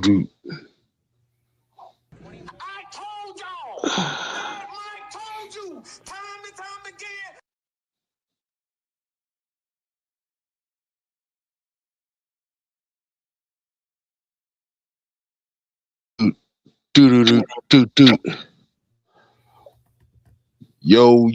do. I told y'all. Dad Mike told you time and time again. Do. Yo,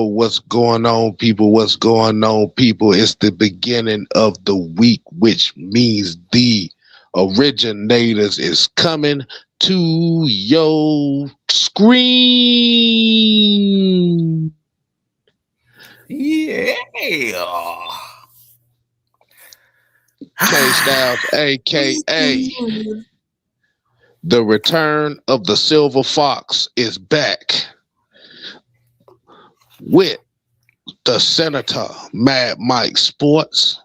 what's going on, people? What's going on, people? It's the beginning of the week, which means the originators is coming to your screen. Yeah. K Styles, aka the return of the Silver Fox, is back with the Senator Mad Mike Sports.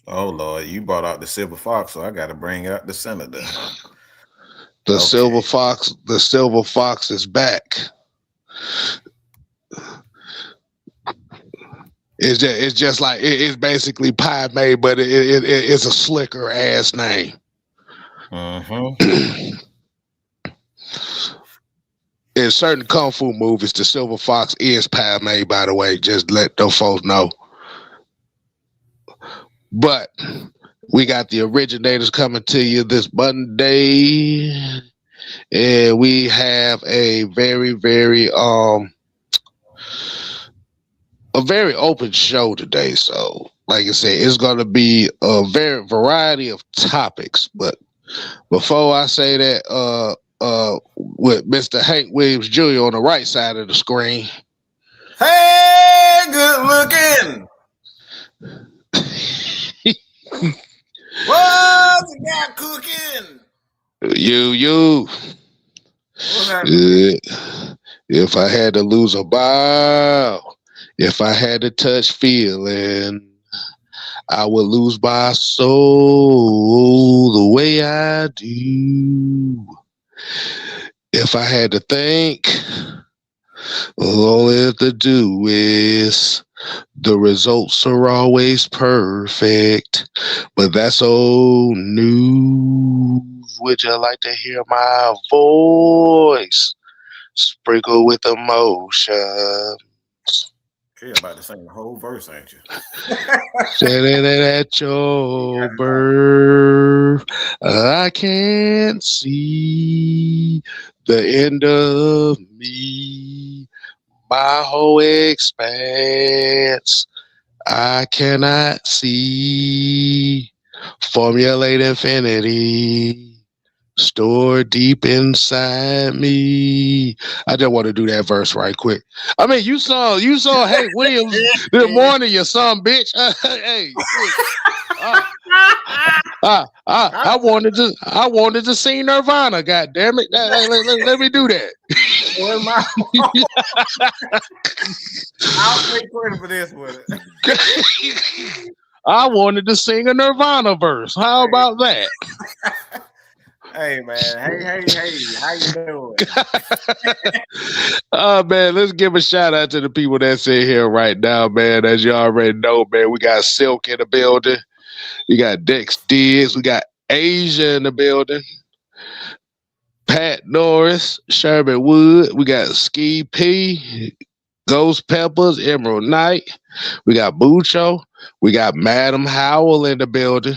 Oh Lord, you brought out the Silver Fox, so I got to bring out the Senator. The Silver Fox is back. It's just like it's basically Pie May, but it's a slicker ass name. In certain kung fu movies, the Silver Fox is Pie May, by the way. Just let those folks know. But we got the originators coming to you this Monday, and we have a very, very open show today. So, like I said, it's going to be a variety of topics. But before I say that, with Mr. Hank Williams Jr. on the right side of the screen. Hey, good looking. What's the guy cooking? You. What's happening? If I had to lose a bow, if I had to touch feeling, I would lose my soul the way I do. If I had to think, all I have to do is the results are always perfect, but that's old news. Would you like to hear my voice sprinkle with emotion? You're about to sing the whole verse, ain't you? Standing at your birth, I can't see the end of me. My whole expanse, I cannot see. Formulate infinity. Store deep inside me. I just want to do that verse right quick. I mean, you saw Hank Williams this morning, you son bitch. Hey, I wanted to see Nirvana. God damn it! Let me do that. I'll take credit for this one. I wanted to sing a Nirvana verse. How about that? Hey man, hey, how you doing? Oh man, let's give a shout out to the people that's in here right now, man. As you already know, man, we got Silk in the building, we got Dex Diggs, we got Asia in the building, Pat Norris, Sherman Wood, we got Ski P, Ghost Peppers, Emerald Knight, we got Bucho, we got Madam Howell in the building,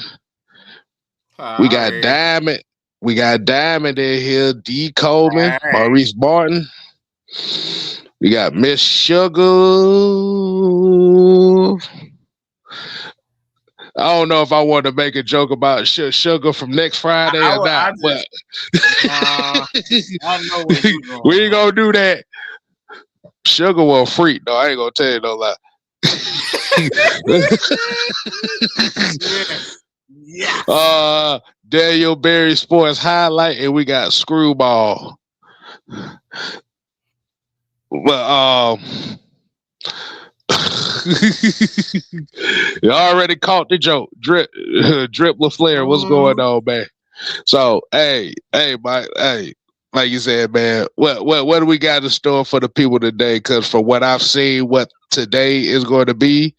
we got Diamond. We got Diamond in here, D. Coleman, Maurice Barton. We got Miss Sugar. I don't know if I want to make a joke about Sugar from next Friday or not, but I know what you're going. We ain't gonna do that. Sugar will freak, though. I ain't gonna tell you no lie. Yeah. Daniel Berry Sports Highlight, and we got Screwball. But you already caught the joke. Drip LaFleur, what's going on, man? So hey, Mike, hey, like you said, man, what do we got in store for the people today? Because for what I've seen, what today is going to be,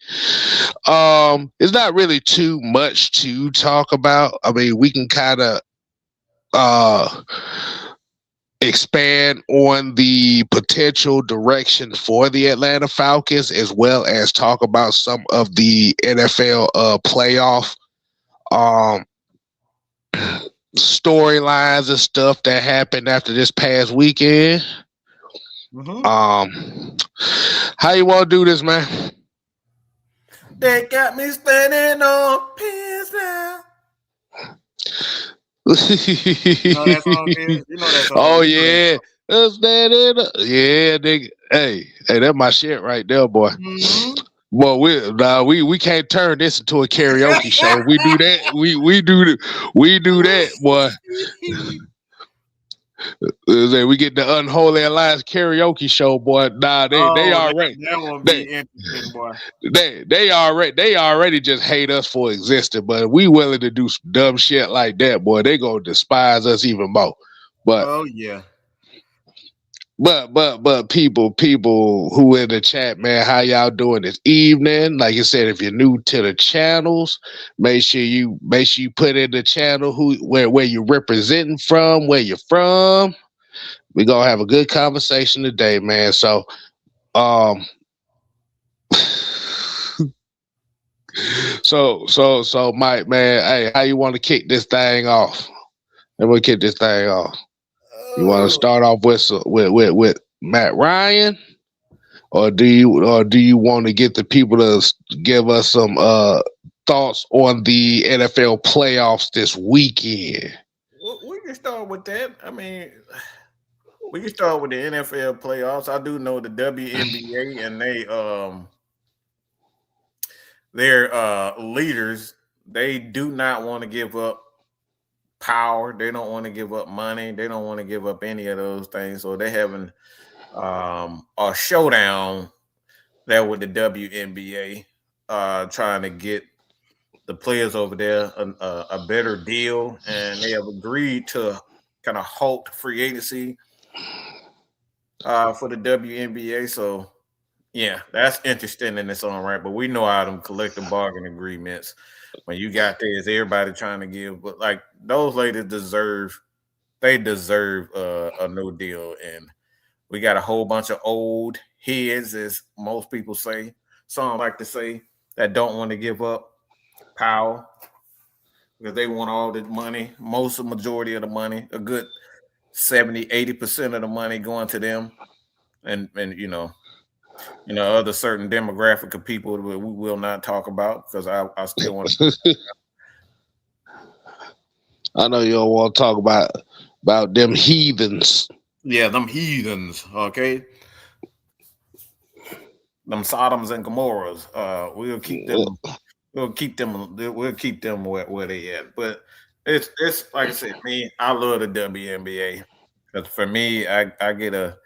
it's not really too much to talk about. I mean, we can kind of uh expand on the potential direction for the Atlanta Falcons, as well as talk about some of the NFL playoff um storylines and stuff that happened after this past weekend. Mm-hmm. How you want to do this, man? They got me standing on pins now. You know that song, Ken? You know that song. Oh You know that yeah, that's that it. Yeah, nigga. Hey, that's my shit right there, boy. song. Well, we can't turn this into a karaoke show. We do that. We do that, boy. We get the Unholy Alliance karaoke show, boy. Nah, they Oh, already that won't they be interesting, boy. they already just hate us for existing. But we willing to do some dumb shit like that, boy. They gonna despise us even more. But Oh yeah. But people who in the chat, man, how y'all doing this evening? Like you said, if you're new to the channels, make sure you put in the channel where you're representing from, where you're from. We're gonna have a good conversation today, man. So so Mike, man, hey, how you want to kick this thing off? And we'll kick this thing off. You want to start off with Matt Ryan? Or do you want to get the people to give us some thoughts on the NFL playoffs this weekend? We can start with that. I mean, we can start with the NFL playoffs. I do know the WNBA and their leaders, they do not want to give up power. They don't want to give up money. They don't want to give up any of those things. So they're having a showdown there with the WNBA, trying to get the players over there a better deal, and they have agreed to kind of halt free agency for the WNBA. So yeah, that's interesting in its own right. But we know how them collective bargaining agreements. When you got there's everybody trying to give, but like those ladies deserve a no deal, and we got a whole bunch of old heads, as most people say. Some like to say that don't want to give up power because they want all the money, majority of the money, a good 70-80% of the money going to them, and other certain demographic of people that we will not talk about because I still want to. I know you don't want to talk about them heathens. Yeah, them heathens, okay? Them Sodoms and Gomorrahs. We'll keep them. We'll keep them where they at. But it's like I said, me. I love the WNBA because for me, I get a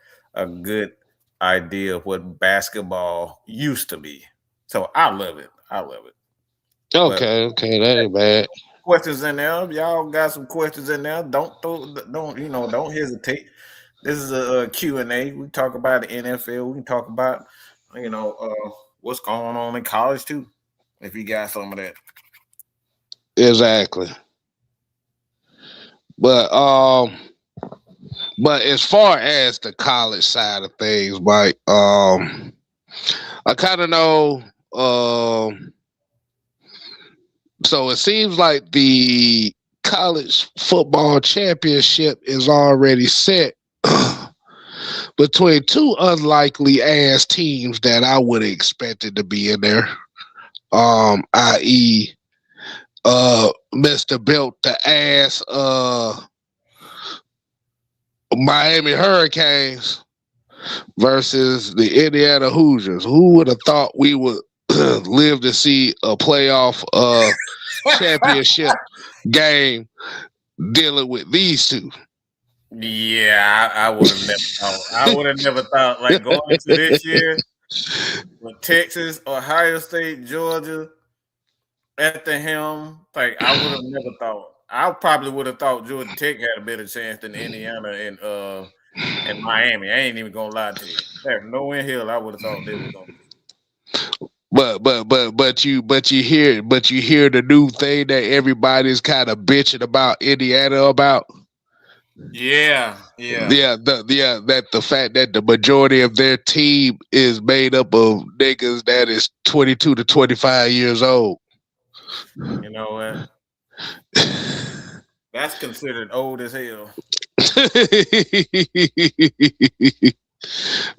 good idea of what basketball used to be. So I love it. Okay, that ain't bad. Questions in there. Y'all got some questions in there. Don't hesitate. This is a Q&A. We talk about the NFL. We can talk about what's going on in college too. If you got some of that. Exactly. But as far as the college side of things, Mike, I kind of know. So it seems like the college football championship is already set between two unlikely ass teams that I would have expected to be in there. I.e., Mr. Built the ass Miami Hurricanes versus the Indiana Hoosiers. Who would have thought we would live to see a playoff championship game dealing with these two? Yeah, I would have never thought. I would have never thought like going into this year with Texas, Ohio State, Georgia at the helm. Like I would have never thought I probably would have thought Georgia Tech had a better chance than Indiana and Miami. I ain't even gonna lie to you. There's no in hell I would have thought they were gonna be. But you hear the new thing that everybody's kind of bitching about Indiana about. Yeah, yeah. Yeah, that the fact that the majority of their team is made up of niggas that is 22 to 25 years old. You know what? That's considered old as hell.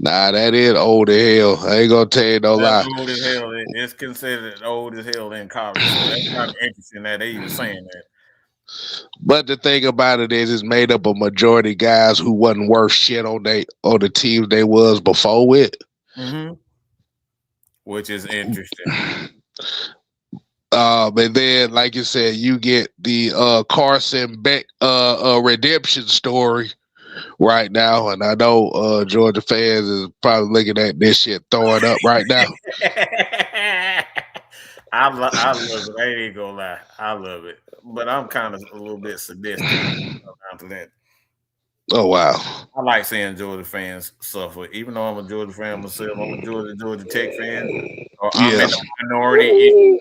Nah, that is old as hell. I ain't gonna tell you no That's lie. old as hell. It's considered old as hell in college. So that's kind of interesting that they even saying that. But the thing about it is, it's made up of majority guys who wasn't worth shit on the teams they was before with. Mm-hmm. Which is interesting. And then, like you said, you get the Carson Beck redemption story right now, and I know Georgia fans is probably looking at this shit throwing up right now. I love it. I ain't gonna lie. I love it. But I'm kind of a little bit sadistic down to that. Oh wow. I like seeing Georgia fans suffer. Even though I'm a Georgia fan myself, I'm a Georgia Tech fan. Or I'm Yeah. in the minority.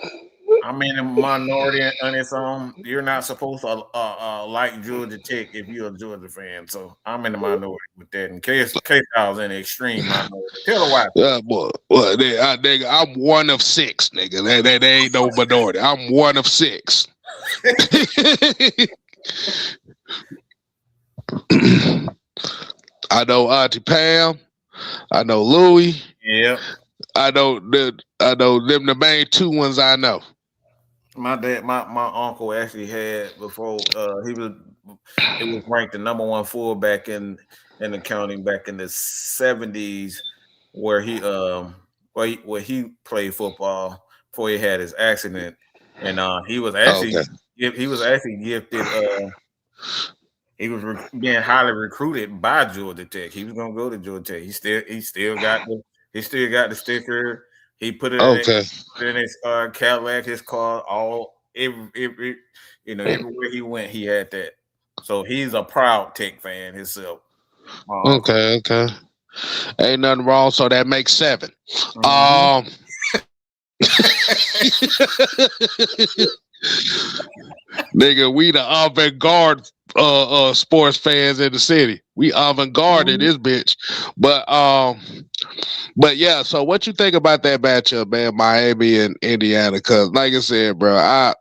I'm in the minority on its own. You're not supposed to like Georgia Tech if you're a Georgia fan. So I'm in the minority with that. In case I was in the extreme minority. Tell her why. Boy, nigga, I'm one of six, nigga. That ain't no minority. I'm one of six. I know Auntie Pam. I know Louie. Yeah. I know them the main two ones I know. My dad, my uncle actually had before it was ranked the number one fullback in the county back in the 70s, where he played football before he had his accident, and Okay. he was actually gifted. He was being highly recruited by Georgia Tech. He was gonna go to Georgia Tech. He still got the sticker. He Okay. put it in his Cadillac, his car, everywhere he went, he had that. So he's a proud Tech fan himself. My uncle. Okay. Ain't nothing wrong, so that makes seven. Mhm. Nigga, we the avant-garde sports fans in the city. We avant-garde in this bitch. But yeah, so what you think about that matchup, man, Miami and Indiana? Cause like I said, bro,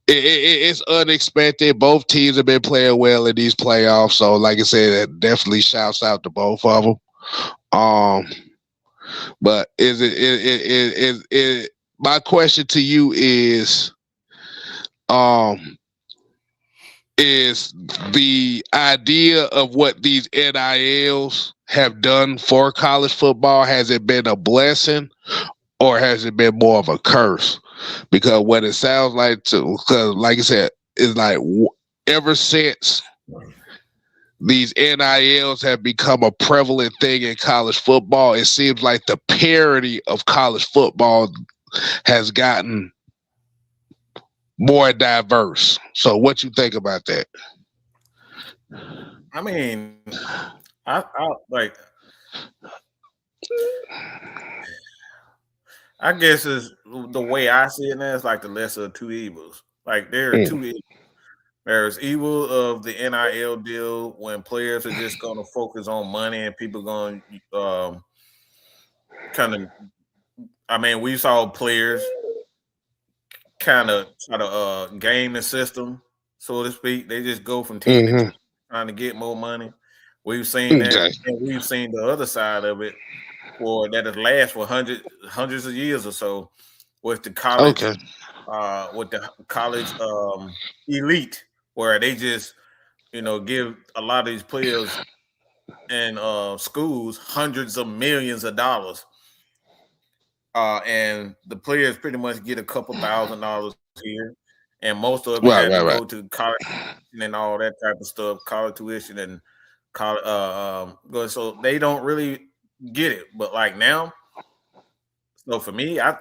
it's unexpected. Both teams have been playing well in these playoffs. So like I said, that definitely shouts out to both of them. Um but my question to you um is the idea of what these NILs have done for college football, has it been a blessing or has it been more of a curse? Because what it sounds like, because like I said, it's like ever since these NILs have become a prevalent thing in college football, it seems like the parity of college football has gotten more diverse. So what you think about that? I mean, I like. I guess is the way I see it now. It's like the lesser of two evils. Like there are Mm. two evils. There's evil of the NIL deal when players are just going to focus on money and people going kind of. I mean, we saw players kind of try to game the system, so to speak. They just go from team to team Mm-hmm. trying to get more money. We've seen that, Okay. and we've seen the other side of it for that has last for hundreds of years or so with the college Okay. elite, where they just give a lot of these players in schools hundreds of millions of dollars, and the players pretty much get a couple $1,000 here, and most of it Right, had to right, right. go to college and all that type of stuff, college tuition and college. So they don't really get it, but like now, So for me, I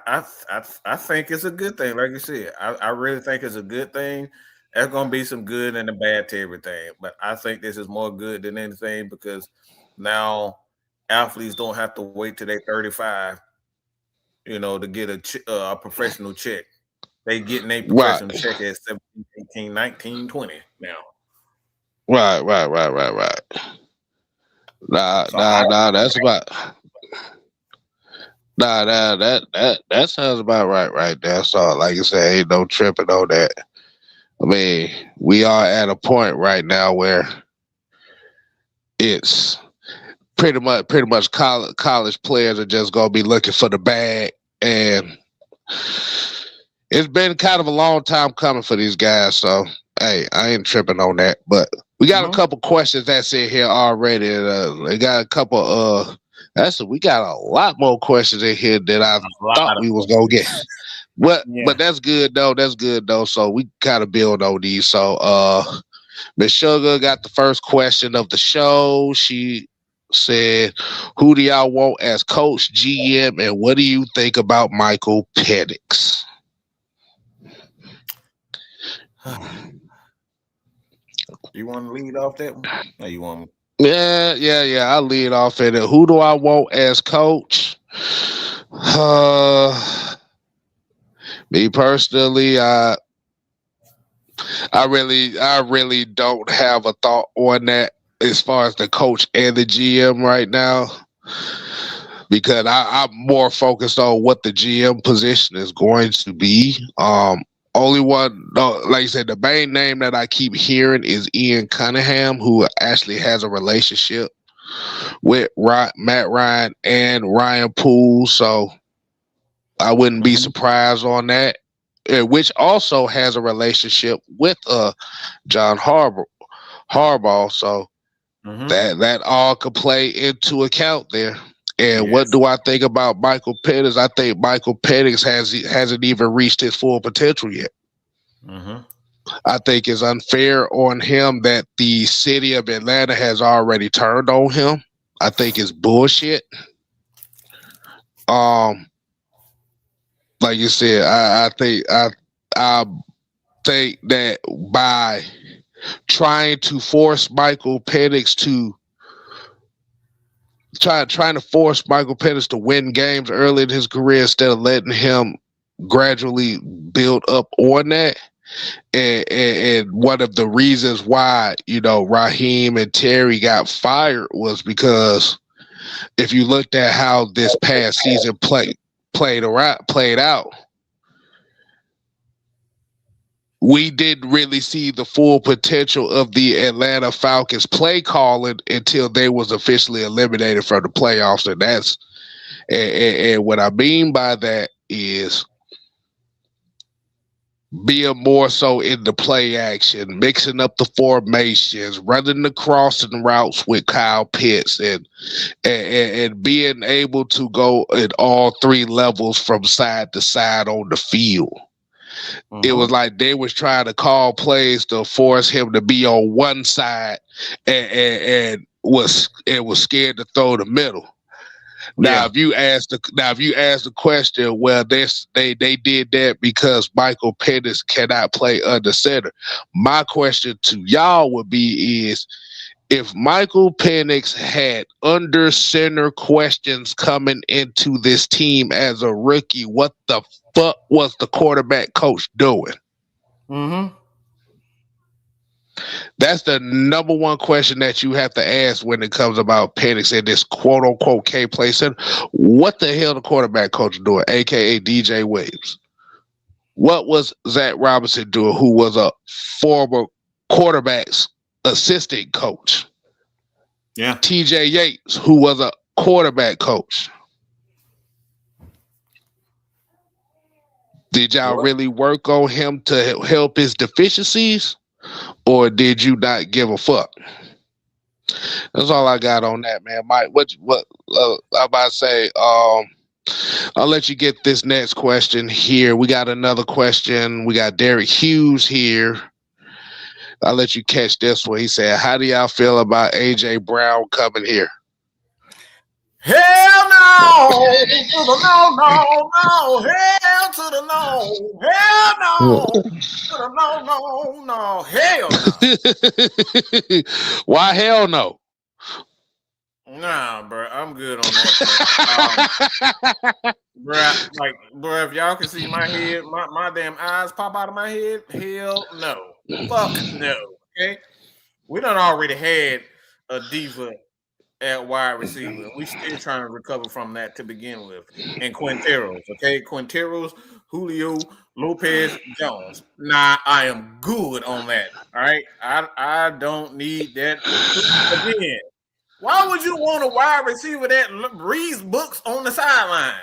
think it's a good thing. Like you said, I really think it's a good thing. There's gonna be some good and a bad to everything, but I think this is more good than anything because now athletes don't have to wait till they're 35, to get a professional check. They getting a Right, professional check at 17, 18, 19, 20 now. right. Nah, So nah, I nah. That's about. Nah, that sounds about right there. So, like you said, ain't no tripping on that. I mean, we are at a point right now where it's pretty much college players are just gonna be looking for the bag, and it's been kind of a long time coming for these guys. So, hey, I ain't tripping on that. But we got a Mhm. couple questions that's in here already. They got a couple. We got a lot more questions in here than I A lot thought of we was gonna get. questions. But Yeah. that's good though. That's good though. So we kind of build on these. So Miss Sugar got the first question of the show. She said, "Who do y'all want as coach, GM, and what do you think about Michael Penix?" You want to lead off that one? Or you want? Yeah. I'll lead off at it. Who do I want as coach? Uh, Me personally, I really don't have a thought on that as far as the coach and the GM right now because I'm more focused on what the GM position is going to be. Only one, no, like I said, the main name that I keep hearing is Ian Cunningham, who actually has a relationship with Matt Ryan and Ryan Poole. So I wouldn't be Mhm. surprised on that. Which also has a relationship with John Harbaugh. So Mhm. that all could play into account there. And what Yes. do I think about Michael Penix? I think Michael Penix hasn't even reached his full potential yet. Mhm. I think it's unfair on him that the city of Atlanta has already turned on him. I think it's bullshit. Um, like you said, I think that by trying to force Michael Penix to trying to force Michael Penix to win games early in his career instead of letting him gradually build up on that. And one of the reasons why Raheem and Terry got fired was because if you looked at how this past season played out, we didn't really see the full potential of the Atlanta Falcons play calling until they was officially eliminated from the playoffs, and what I mean by that is being more so in the play action, mixing up the formations, running the crossing routes with Kyle Pitts, and being able to go at all three levels from side to side on the field. It was Mhm. like they was trying to call plays to force him to be on one side and was scared to throw the middle. Now, Yeah. if you ask the question, well, they did that because Michael Penix cannot play under center. My question to y'all would be is if Michael Penix had under center questions coming into this team as a rookie, what the fuck was the quarterback coach doing? Mhm. That's the number one question that you have to ask when it comes about Penix and this quote unquote K play center. What the hell the quarterback coach doing, aka DJ Williams? What was Zach Robinson doing, who was a former quarterback's assistant coach? Yeah. TJ Yates, who was a quarterback coach. Did y'all What? really work on him to help his deficiencies, or did you not give a fuck? That's all I got on that, man. Mike, what I about to say? I'll let you get this next question here. We got another question. We got Derek Hughes here. I'll let you catch this one. He said, "How do y'all feel about AJ Brown coming here?" Hell no! To the no, no, no! Hell to the no! Hell no! To the no, no, no! Hell no! Why hell no? Nah, bro, I'm good on that. Bro, if y'all can see my head, my damn eyes pop out of my head, hell no. Fuck no. Okay? We done already had a diva at wide receiver. We still trying to recover from that to begin with. And Quinteros, okay? Quinteros, Julio, Lopez, Jones. Nah, I am good on that. All right. I don't need that again. Why would you want a wide receiver that reads books on the sideline?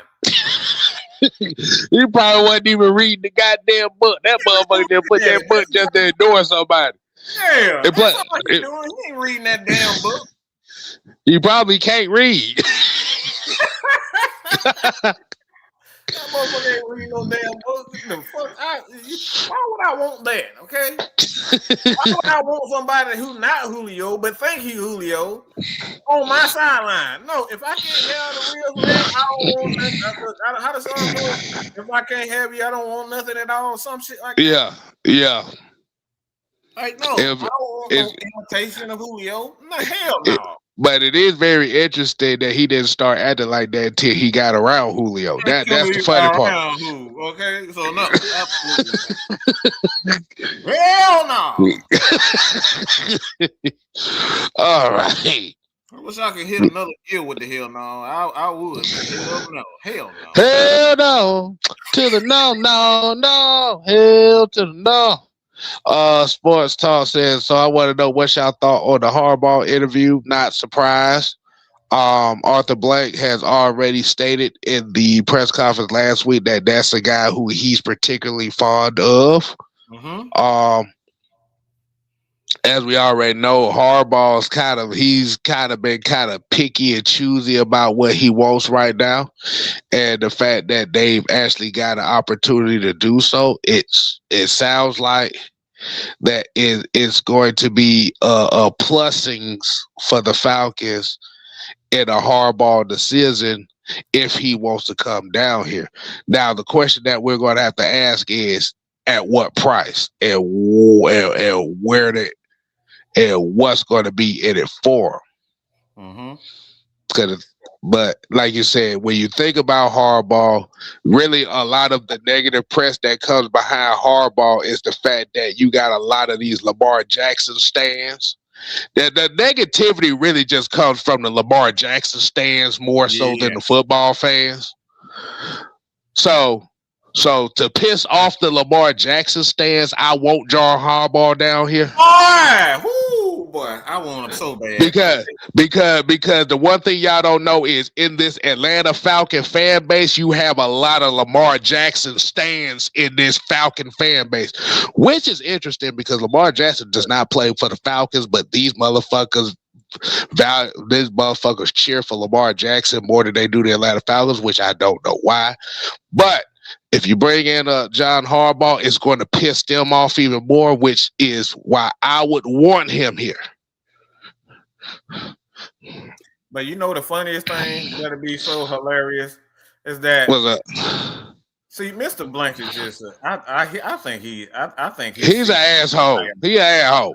You probably wasn't even reading the goddamn book. That motherfucker didn't put that book just to endorse somebody. Yeah, that's all he's doing. He ain't reading that damn book. You probably can't read. That motherfucker ain't reading no damn book. The fuck? Why would I want that? Okay. Why would I want somebody who's not Julio but think he Julio on my sideline? No, if I can't have the real man, I don't want nothing. How the song go? If I can't have you, I don't want nothing at all. Some shit like that. Yeah. Like no, I don't want no imitation of Julio. No, hell no. But it is very interesting that he didn't start acting like that until he got around Julio. That's the funny part. Okay, so no, absolutely. Hell no. All right. I wish I could hit another ear with the hell no. I would. Hell no. Hell no. Hell no. To the no. Hell to the no. Sports Talk says, so I want to know what y'all thought on the Harbaugh interview. Not surprised. Arthur Blank has already stated in the press conference last week that that's a guy who he's particularly fond of. Mm-hmm. As we already know, Harbaugh's he's been kind of picky and choosy about what he wants right now. And the fact that they've actually got an opportunity to do so, it sounds like that it's going to be a plussings for the Falcons in a Harbaugh decision if he wants to come down here. Now, the question that we're going to have to ask is at what price and where and what's going to be in it for him. Mm-hmm. But like you said, when you think about Harbaugh, really a lot of the negative press that comes behind Harbaugh is the fact that you got a lot of these Lamar Jackson stands. The negativity really just comes from the Lamar Jackson stands more so than the football fans. So to piss off the Lamar Jackson stands, I want John Harbaugh down here. Boy, I want him so bad. Because the one thing y'all don't know is in this Atlanta Falcon fan base, you have a lot of Lamar Jackson stands in this Falcon fan base, which is interesting because Lamar Jackson does not play for the Falcons, but these motherfuckers cheer for Lamar Jackson more than they do the Atlanta Falcons, which I don't know why. But if you bring in John Harbaugh, it's going to piss them off even more, which is why I would want him here. But you know the funniest thing that'll be so hilarious is that see, Mr. Blank is just I think he's an asshole. He's an asshole.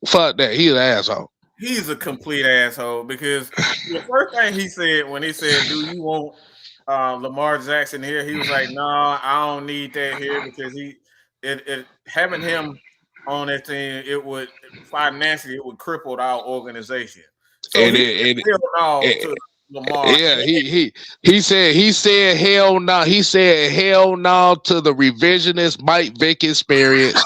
Fuck that. He's an asshole. He's a complete asshole because the first thing he said when he said, "Do you want Lamar Jackson here?" He was like, "No, I don't need that here because having him on that team, it would financially cripple our organization." So to Lamar. Yeah, he said hell no. He said hell no to the revisionist Mike Vick experience.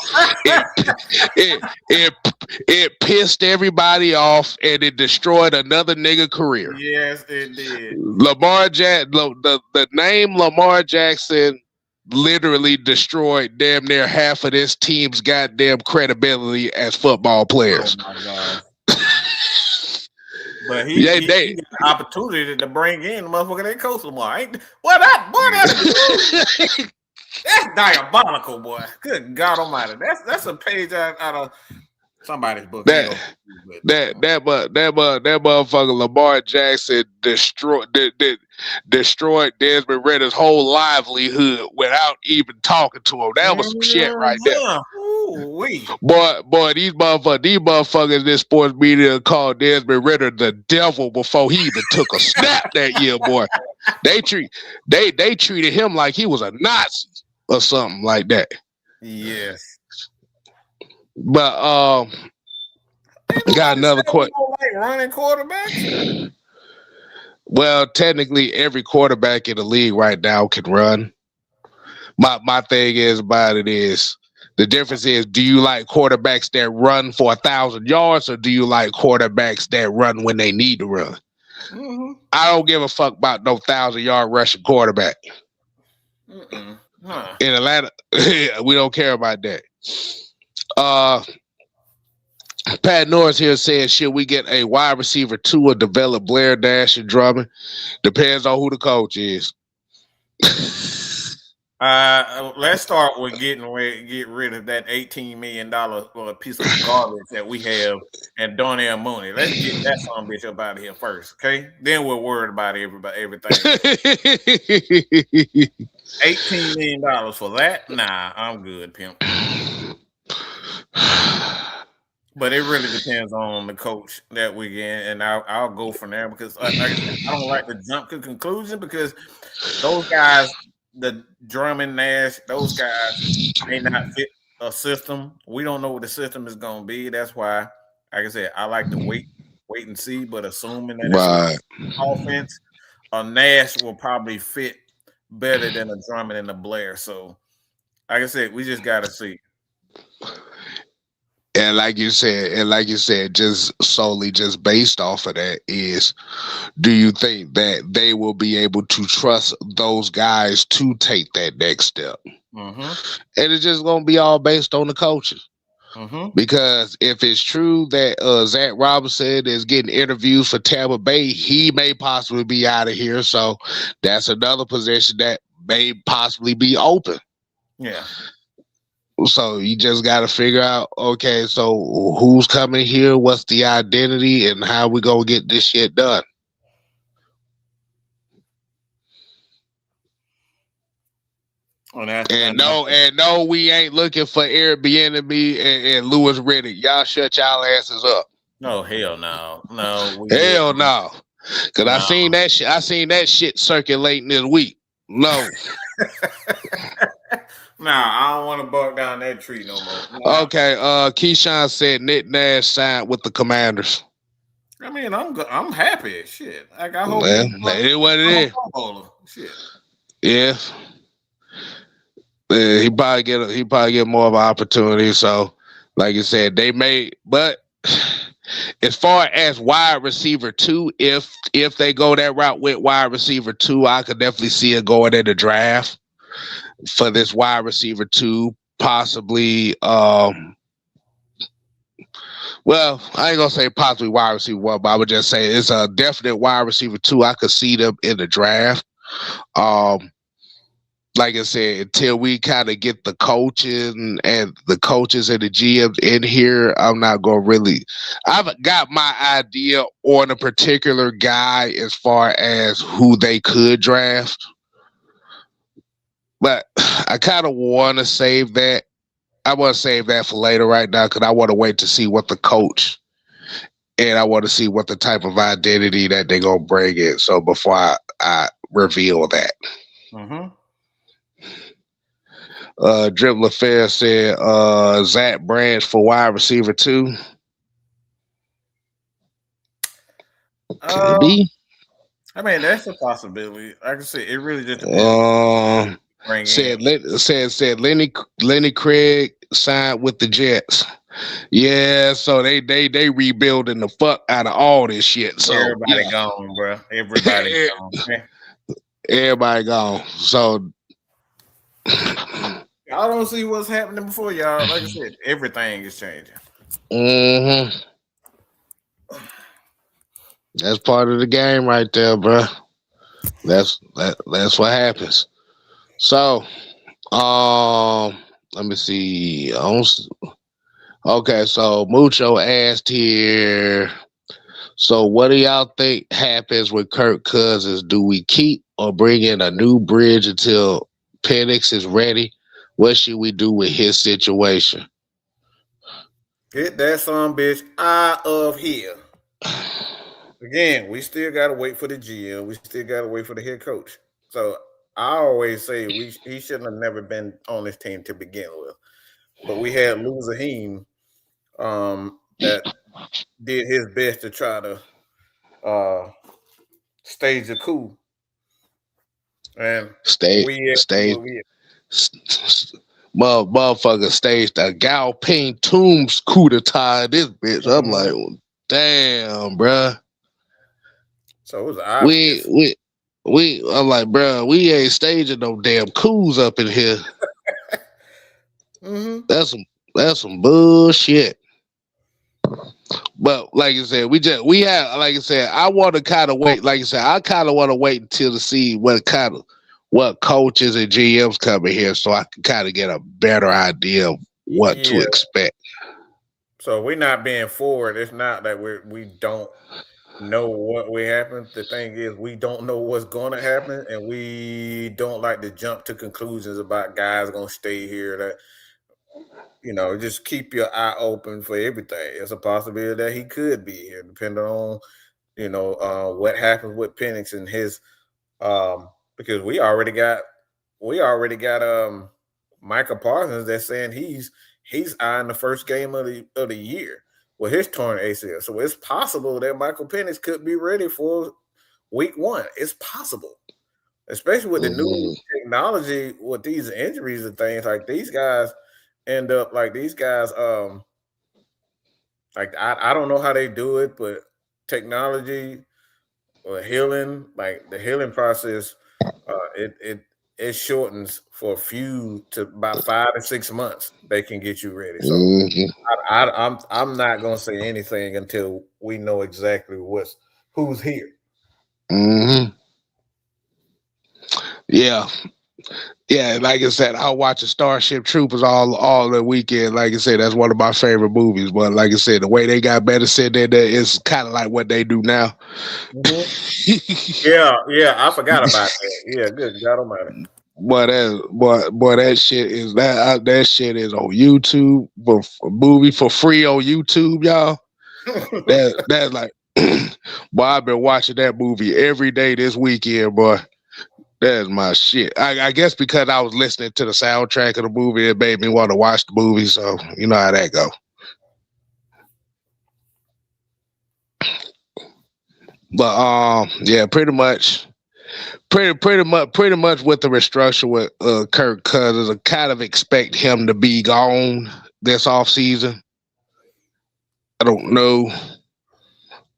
It pissed everybody off and it destroyed another nigga career. Yes, it did. The name Lamar Jackson literally destroyed damn near half of this team's goddamn credibility as football players. Oh my God. But he got the opportunity to bring in the motherfucker that coach Lamar. That's diabolical, boy. Good God Almighty. That's a page out of Somebody's book. I ain't That gonna, that motherfucker Lamar Jackson destroyed Desmond Ritter's whole livelihood without even talking to him. That was some shit right there. Ooh-wee. Boy, these motherfuckers in this sports media called Desmond Ritter the devil before he even took a snap that year, boy. They treated him like he was a Nazi or something like that. Yes. But got another question. Like running quarterbacks. Well, technically, every quarterback in the league right now can run. My thing is about it is the difference is: do you like quarterbacks that run for 1,000 yards, or do you like quarterbacks that run when they need to run? Mm-hmm. I don't give a fuck about no 1,000-yard rushing quarterback. Huh. In Atlanta, we don't care about that. Pat Norris here says, should we get a wide receiver 2 or develop Blair, Dash, and Drummond? Depends on who the coach is. Let's start with get rid of that $18 million piece of garbage that we have and Darnell Mooney. Let's get that son of a bitch up out of here first, okay? Then we're worried about everything. $18 million for that? Nah, I'm good, pimp. But it really depends on the coach that we get, and I'll go from there because I don't like to jump to conclusion because those guys, the Drummond, Nash, those guys may not fit a system. We don't know what the system is going to be. That's why, like I said, I like to wait and see. But assuming that it's offense, a Nash will probably fit better than a Drummond and a Blair. So, like I said, we just got to see. And like you said, just solely just based off of that is, do you think that they will be able to trust those guys to take that next step? Mm-hmm. And it's just going to be all based on the coaches. Mm-hmm. Because if it's true that Zach Robinson is getting interviews for Tampa Bay, he may possibly be out of here. So that's another position that may possibly be open. Yeah. So you just got to figure out, okay, so who's coming here? What's the identity, and how we gonna get this shit done? And no, we ain't looking for Airbnb and Lewis Riddick. Y'all shut y'all asses up. No, hell no, hell no. Cause I seen that shit. I seen that shit circulating this week. No. Nah, I don't want to bark down that tree no more. Nah. Okay, Keyshawn said Nick Nash signed with the Commanders. I mean, I'm happy. Shit, like I hope that is what it is. Shit. Yeah. He probably get more of an opportunity. So, like you said, they may. But as far as wide receiver 2, if they go that route with wide receiver 2, I could definitely see it going in the draft for this wide receiver 2, possibly. Well, I ain't gonna say possibly wide receiver 1, but I would just say it's a definite wide receiver 2. I could see them in the draft. Like I said, until we kind of get the coaches and the coaches and the GMs in here, I'm not gonna really. I've got my idea on a particular guy as far as who they could draft. But I kind of want to save that. I want to save that for later right now because I want to wait to see what the coach and I want to see what the type of identity that they're going to bring in. So before I reveal that. Mm-hmm. Dribbler Fair said Zach Branch for wide receiver 2. Could be. I mean, that's a possibility. Like I said, it really just depends. Said Lenny Craig signed with the Jets. Yeah, so they rebuilding the fuck out of all this shit. So everybody gone, bro. Everybody gone. Everybody gone. So y'all don't see what's happening before y'all. Like I said, everything is changing. Mm-hmm. That's part of the game right there, bro. That's what happens. So, let me see. Okay, so Mucho asked here. So, what do y'all think happens with Kirk Cousins? Do we keep or bring in a new bridge until Penix is ready? What should we do with his situation? Get that son bitch out of here. Again, we still gotta wait for the GM. We still gotta wait for the head coach. So I always say he shouldn't have never been on this team to begin with. But we had Lou Zaheem that did his best to try to uh, stage a coup, and Stay, stay, we motherfucker staged a Galping Tombs coup d'etat in this bitch. I'm like, Mhm. damn, bruh. So it was We, obvious. we, I'm like, bruh, we ain't staging no damn coups up in here. Hmm. That's some, that's some bullshit. But like I said, we have like I said, I want to kind of wait. Like I said, I kind of want to wait until to see what coaches and GMs come in here, so I can kind of get a better idea of what to Yeah. expect. So we're not being forward. It's not that we don't know what will happen. The thing is, we don't know what's going to happen, and we don't like to jump to conclusions about guys going to stay here. That just keep your eye open for everything. It's a possibility that he could be here, depending on what happens with Penix and his because we already got Micah Parsons that's saying he's eyeing the first game of the year with his torn ACL. So it's possible that Michael Penix could be ready for week one. It's possible, especially with the new Hmm. technology with these injuries and things like these guys end up like these guys like I don't know how they do it, but technology or healing, like the healing process, it shortens for a few to about 5 to 6 months. They can get you ready. So Hmm. I'm not gonna say anything until we know exactly who's here. Hmm. Yeah, yeah. Like I said, I watch Starship Troopers all the weekend. Like I said, that's one of my favorite movies. But like I said, the way they got better said in there is kind of like what they do now. Mhm. Yeah, yeah, I forgot about that. Yeah, good God Almighty. Boy, that shit is on YouTube, but a movie for free on YouTube, y'all. That's like, boy, I've been watching that movie every day this weekend, boy. That's my shit. I guess because I was listening to the soundtrack of the movie, it made me want to watch the movie. So you know how that go. But yeah, pretty much with the restructure with Kirk Cousins, I kind of expect him to be gone this off season. I don't know.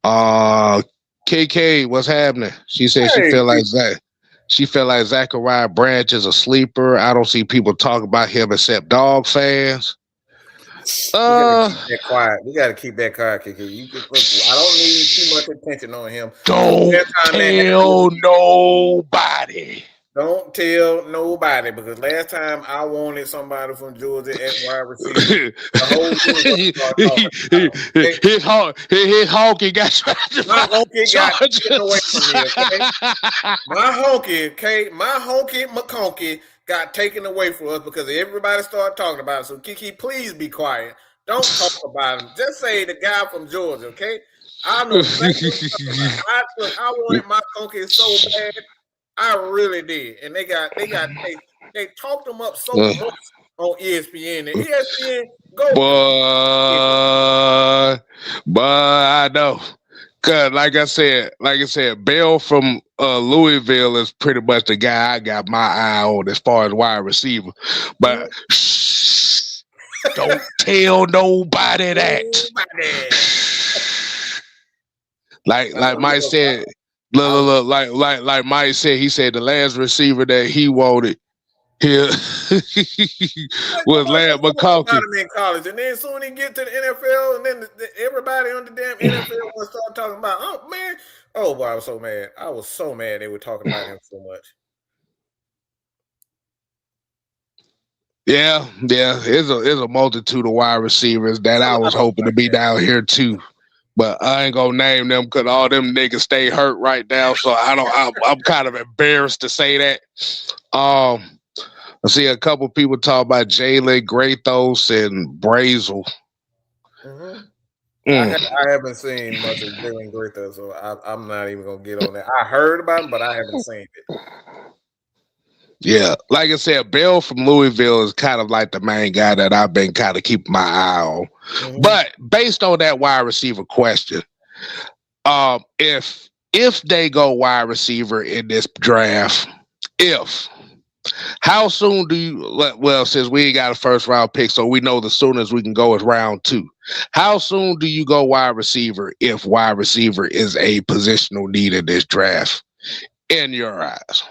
Uh, KK, what's happening? She said she Hey, feel like Zach. She feel like Zachariah Branch is a sleeper. I don't see people talk about him except dog fans. we got to Uh, keep that quiet. We got to keep that quiet, Kiki. You can look. I don't need too much attention on him because don't last time that happened, tell nobody. don't tell nobody because last time I wanted somebody from Georgia at wide receiver, the whole universe started talking about him. Okay? His honky got drafted My by honky got taken away Chargers. from me. Okay, my honky McConky got taken away from us because everybody started talking about it. So Kiki, please be quiet. Don't talk about him. Just say the guy from Georgia. Okay, I know exactly what you're talking about. I wanted my honky so bad. I really did, and they talked him up so Uh, much on ESPN. And ESPN go to But I know. Cause like I said, Bell from Louisville is pretty much the guy I got my eye on as far as wide receiver. But shh, don't tell nobody that. nobody. Like Mike Look, said, I was like Mike said, he said the last receiver that he wanted here like, was nobody Larry was talking about McConkey. him in college, and then soon he get to the NFL, and then everybody on the damn NFL want to start talking about. Oh man, oh boy, I was so mad. I was so mad they were talking about him so much. Yeah, yeah. It's a multitude of wide receivers that It's a I lot was of them hoping to like be that. down here too. But I ain't gonna name them because all them niggas stay hurt right now. So I don't. I'm kind of embarrassed to say that. Um, I see a couple people talk about Jalen Grathos and Brazel. Hmm. Mm, I haven't seen much of Jalen Grither, so I'm not even gonna get on that. I heard about him, but I haven't seen it. yeah, like I said, Bell from Louisville is kind of like the main guy that I've been kind of keeping my eye on. Hmm. But based on that wide receiver question, if they go wide receiver in this draft, if how soon do you well, since we ain't got a first round pick, so we know the soonest we can go is round two. How soon do you go wide receiver if wide receiver is a positional need in this draft in your eyes?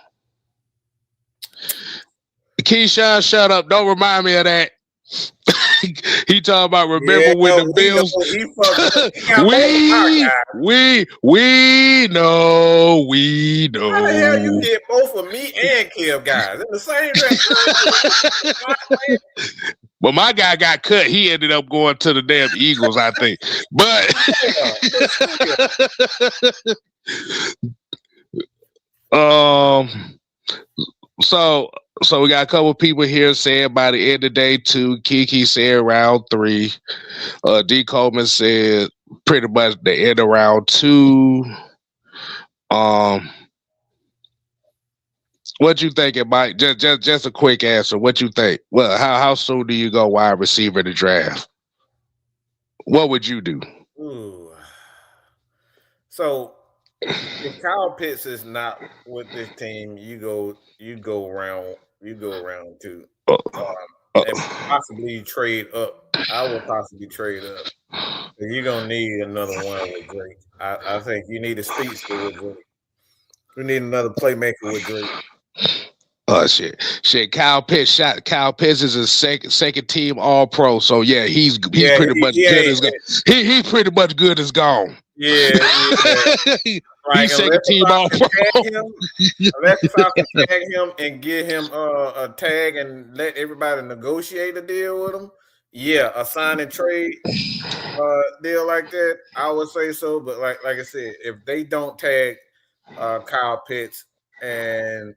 Keyshawn, shut up. Don't remind me of that. He talking about Yeah, remember when the we know Bills he fucked up. He got both of our guys. we How the hell you know. get both of me and Kev guys in the same draft? Well, my guy got cut. He ended up going to the damn Eagles, I think. But um, so we got a couple people here saying by the end of day two. Kiki said round three. D Coleman said pretty much the end of round two. Um, what you thinking, Mike? Just a quick answer. What you think? Well, how soon do you go wide receiver in the draft? What would you do? Ooh. So if Kyle Pitts is not with this team, you go around two, Uh, and uh, possibly trade up. I will possibly trade up. You're gonna need another one with Drake. I think you need a speedster with Drake. You need another playmaker with Drake. Oh shit! Kyle Pitts is a second team All Pro. So yeah, he's Yeah, pretty much he good ain't. as gone. He's pretty much good as gone. Yeah, yeah. Like He's second team All Pro. Unless the Falcons tag him and get him a tag and let everybody negotiate a deal with him. Yeah, a sign and trade deal like that, I would say so. But like I said, if they don't tag Kyle Pitts and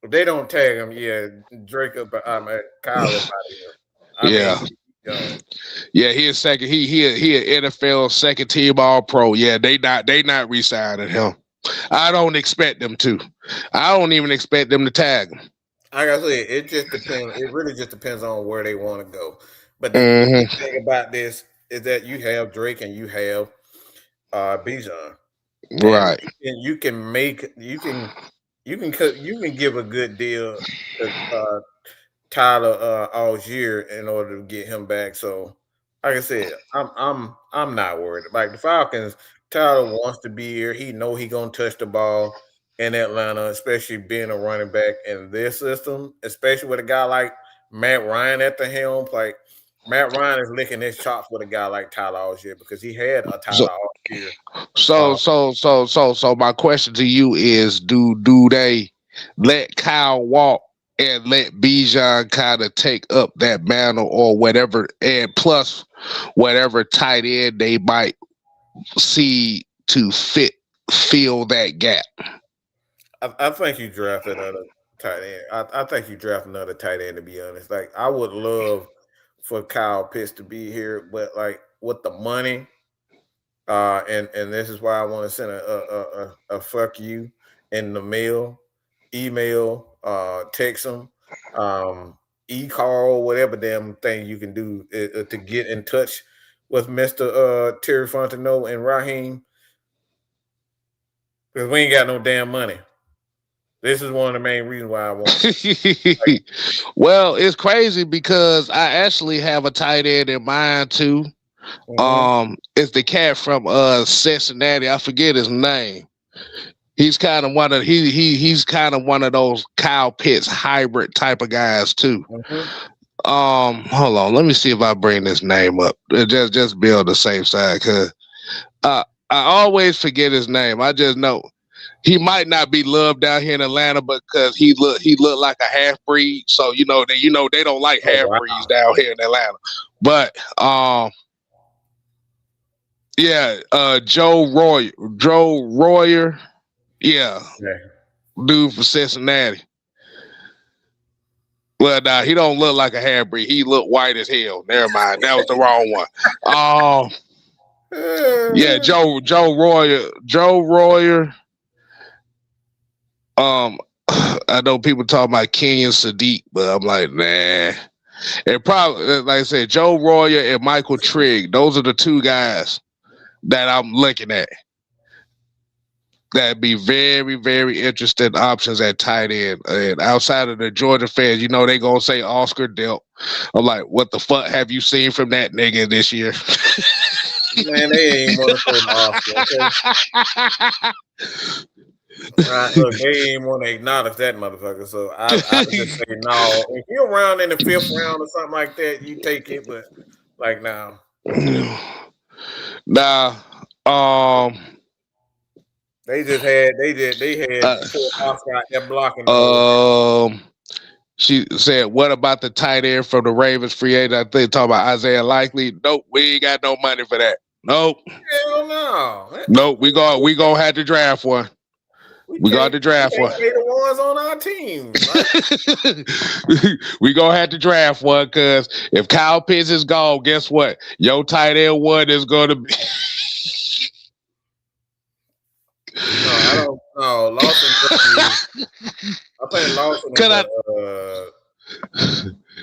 if they don't tag him, yeah, Drake up, Kyle up out of here. I Yeah, mean, yeah, he is second. He an NFL second team All Pro. Yeah, they not re-signing him. I don't expect them to. I don't even expect them to tag him. like I said, it just depends. It really just depends on where they want to go. But the Hmm. big thing about this is that you have Drake and you have Bijan, and Right. you can make you can give a good deal to Tyler Algier in order to get him back. So, like I said, I'm not worried. Like the Falcons, Tyler wants to be here. He know he gonna touch the ball in Atlanta, especially being a running back in their system, especially with a guy like Matt Ryan at the helm. Like Matt Ryan is licking his chops with a guy like Tyler Algier because he had a So Tyler Algier. so my question to you is do they let Kyle walk and let Bijan kind of take up that mantle or whatever, and plus whatever tight end they might see to fill that gap? I think you draft another tight end. I think you draft another tight end, to be honest. Like I would love for Kyle Pitts to be here, but like with the money, and this is why I want to send a fuck you in the mail, email, text them, e-call, whatever damn thing you can do to get in touch with Mister Terry Fontenot and Raheem, because we ain't got no damn money. This is one of the main reasons why I want it. Like, Well, it's crazy because I actually have a tight end in mind too. mhm. It's the cat from Cincinnati. I forget his name. He's kind of one of he's kind of one of those Kyle Pitts hybrid type of guys too. Mhm. Hold on, let me see if I bring this name up. Just be on the safe side, cause I always forget his name. I just know he might not be loved down here in Atlanta because he look like a half breed. So they don't like Oh half breeds wow. down here in Atlanta. But yeah, Joe Royer, yeah, Yeah. dude from Cincinnati. Well, nah, he don't look like a half breed. He look white as hell. Never mind, that was the wrong one. Yeah, Joe Royer. I know people talk about Kenyon Sadiq, but I'm like, nah. And probably, like I said, Joe Royer and Michael Trigg. Those are the two guys that I'm looking at. That'd be very, very interesting options at tight end. And outside of the Georgia fans, they gonna say Oscar Delp. I'm like, what the fuck have you seen from that nigga this year? Man, they ain't want to say the Oscar. Okay? Look, they ain't want to acknowledge that motherfucker. So I would just say no. If you're around in the 5th round or something like that, you take it. But like now, Nah, they had poor Oscar out there blocking the whole thing. She said, "What about the tight end from the Ravens free agent? I think talking about Isaiah Likely. Nope, we ain't got no money for that. Nope, Hell no. nope. We gonna have to draft one. We got to draft one. They the ones on our team. Right? We gonna have to draft one because if Kyle Pitts is gone, guess what? Your tight end one is gonna be." No, I don't know. Lawson. I think Lawson is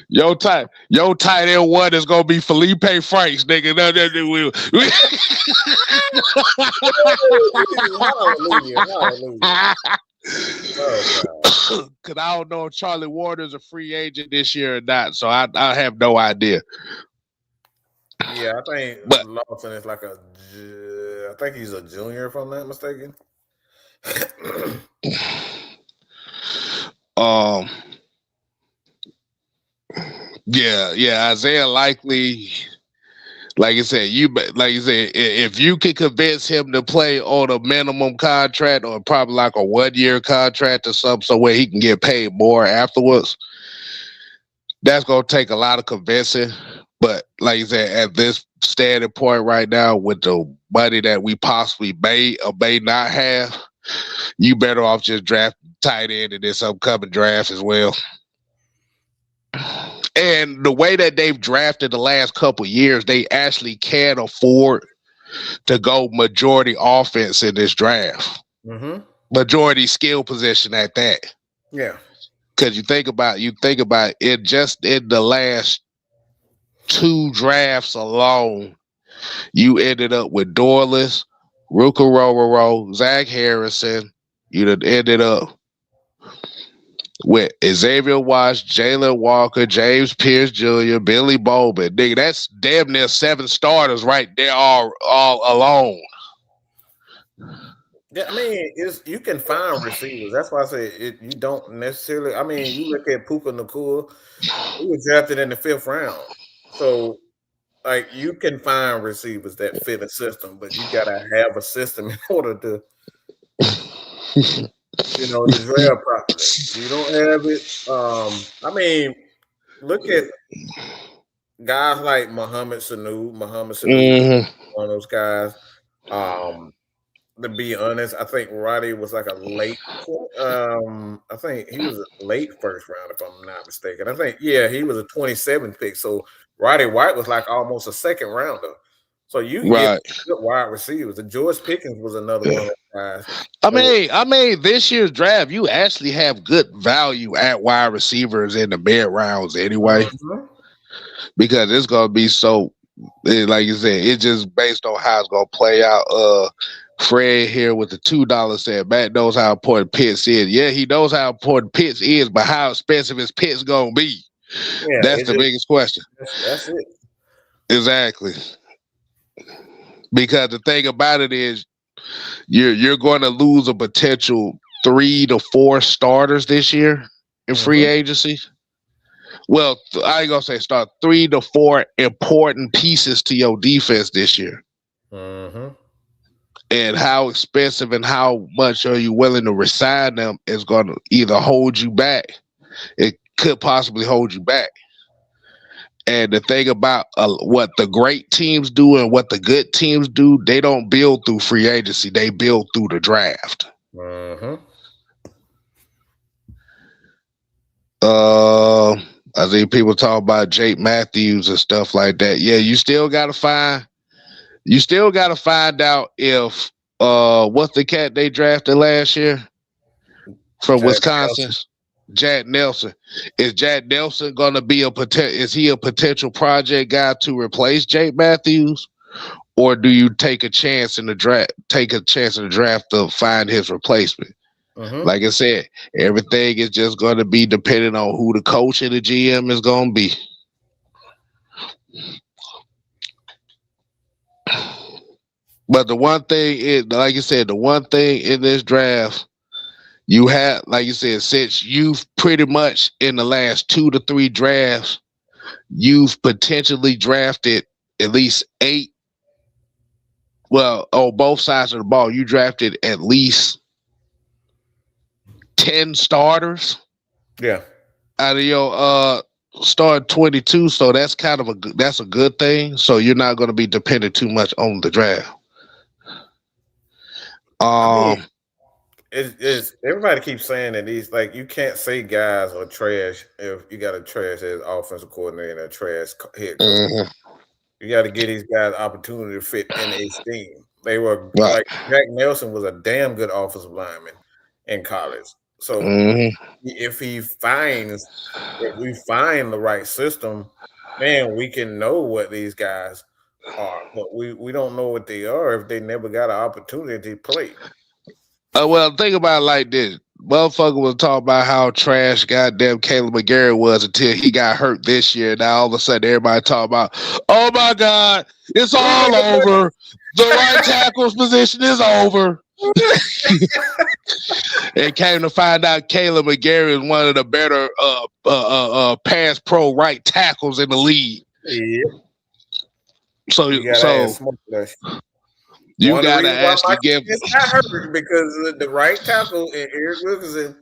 your tight end one is gonna be Felipe Franks, nigga. Hallelujah. Oh, Cause I don't know if Charlie Warner's a free agent this year or not, so I have no idea. Yeah, I think Lawson is like I think he's a junior, if I'm not mistaken. Yeah, Isaiah Likely, like I said, if you could convince him to play on a minimum contract or probably like a 1-year contract or something, so where he can get paid more afterwards, that's gonna take a lot of convincing. But like I said, at this standing point right now, with the money that we possibly may or may not have, you better off just draft tight end in this upcoming draft as well. And the way that they've drafted the last couple years, they actually can afford to go majority offense in this draft. Mm-hmm. Majority skill position at that. Yeah. Because you think about it, just in the last 2 drafts alone, you ended up with Dorless, Ruka Zach Harrison. You ended up with Xavier Watts, Jalen Walker, James Pierce Jr., Billy Bowman. Nigga, that's damn near 7 starters right there all alone. Yeah, I mean, you can find receivers. That's why I say you don't necessarily. I mean, you look at Puka Nacua, he was drafted in the 5th round. So, like, you can find receivers that fit a system, but you gotta have a system in order to to draft properly. You don't have it. I mean, look at guys like Muhammad Sanu. One of those guys. To be honest, I think Roddy was like a late. I think he was a late 1st round, if I'm not mistaken. I think he was a 27th pick. So Roddy White was like almost a 2nd rounder. So you can get good wide receivers. And George Pickens was another one of those guys. I mean, this year's draft, you actually have good value at wide receivers in the mid rounds anyway, because it's gonna be so. Like you said, it's just based on how it's gonna play out. Fred here with the $2 said, Matt knows how important Pitts is. Yeah, he knows how important Pitts is, but how expensive is Pitts gonna be? Yeah, that's the biggest question. That's it. Exactly. Because the thing about it is, you're going to lose a potential 3 to 4 starters this year in free agency. Well, I ain't gonna say start 3 to 4 important pieces to your defense this year. and how expensive and how much are you willing to resign them is going to either hold you back. It could possibly hold you back. And the thing about what the great teams do and what the good teams do, they don't build through free agency. They build through the draft. Mm-hmm. I think people talk about Jake Matthews and stuff like that. Yeah, you still got to find out if what's the cat they drafted last year from Jack Wisconsin? Nelson. Jack Nelson. Is Jack Nelson going to be is he a potential project guy to replace Jake Matthews? Or do you take a chance in the draft to find his replacement? Mm-hmm. Like I said, everything is just going to be dependent on who the coach and the GM is going to be. But the one thing is, like you said, the one thing in this draft, you have, like you said, since you've pretty much in the last 2 to 3 drafts, you've potentially drafted at least 8. Well, on both sides of the ball, you drafted at least 10 starters. Yeah. Out of your start 22, so that's kind of that's a good thing. So you're not going to be dependent too much on the draft. I mean, it's everybody keeps saying that these, like, you can't say guys are trash if you got a trash as offensive coordinator and a trash head coach. Mm-hmm. You got to give these guys opportunity to fit in a scheme. They were Right. like Jack Nelson was a damn good offensive lineman in college. So if we find the right system, man, we can know what these guys are. But we don't know what they are if they never got an opportunity to play. Well, think about it like this. Motherfucker was talking about how trash goddamn Caleb McGarry was until he got hurt this year. Now all of a sudden everybody talking about, oh my God, it's all over. The right tackle's position is over. And came to find out Caleb McGarry is one of the better pass pro right tackles in the league. Yeah. So you gotta actually give. Got hurt because the right tackle and Eric Wilkinson,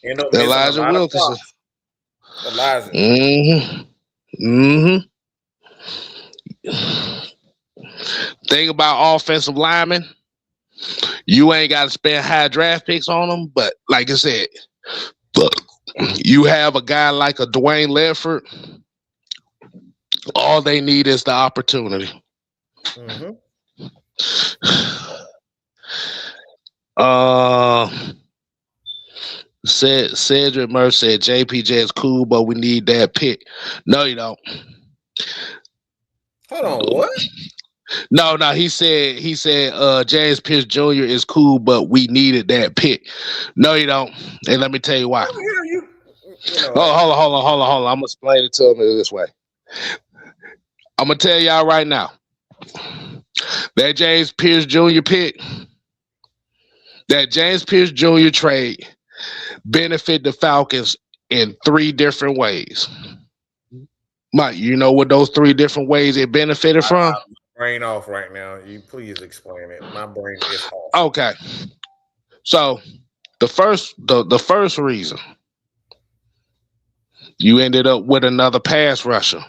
you know, Elijah Wilkinson. Elijah. Thing about offensive linemen, you ain't got to spend high draft picks on them. But like I said, look, you have a guy like a Dwayne Ledford. All they need is the opportunity. Cedric Murphy said JPJ is cool, but we need that pick. No, you don't. Hold on, what? No, he said James Pierce Jr. is cool, but we needed that pick. No, you don't. And let me tell you why. Hold on. I'm gonna explain it to him this way. I'm gonna tell y'all right now. That James Pierce Jr. pick, that James Pierce Jr. trade benefit the Falcons in 3 different ways. Mike, you know what those 3 different ways it benefited from? Brain off right now. You please explain it. My brain is off. Okay. So the first reason, you ended up with another pass rusher.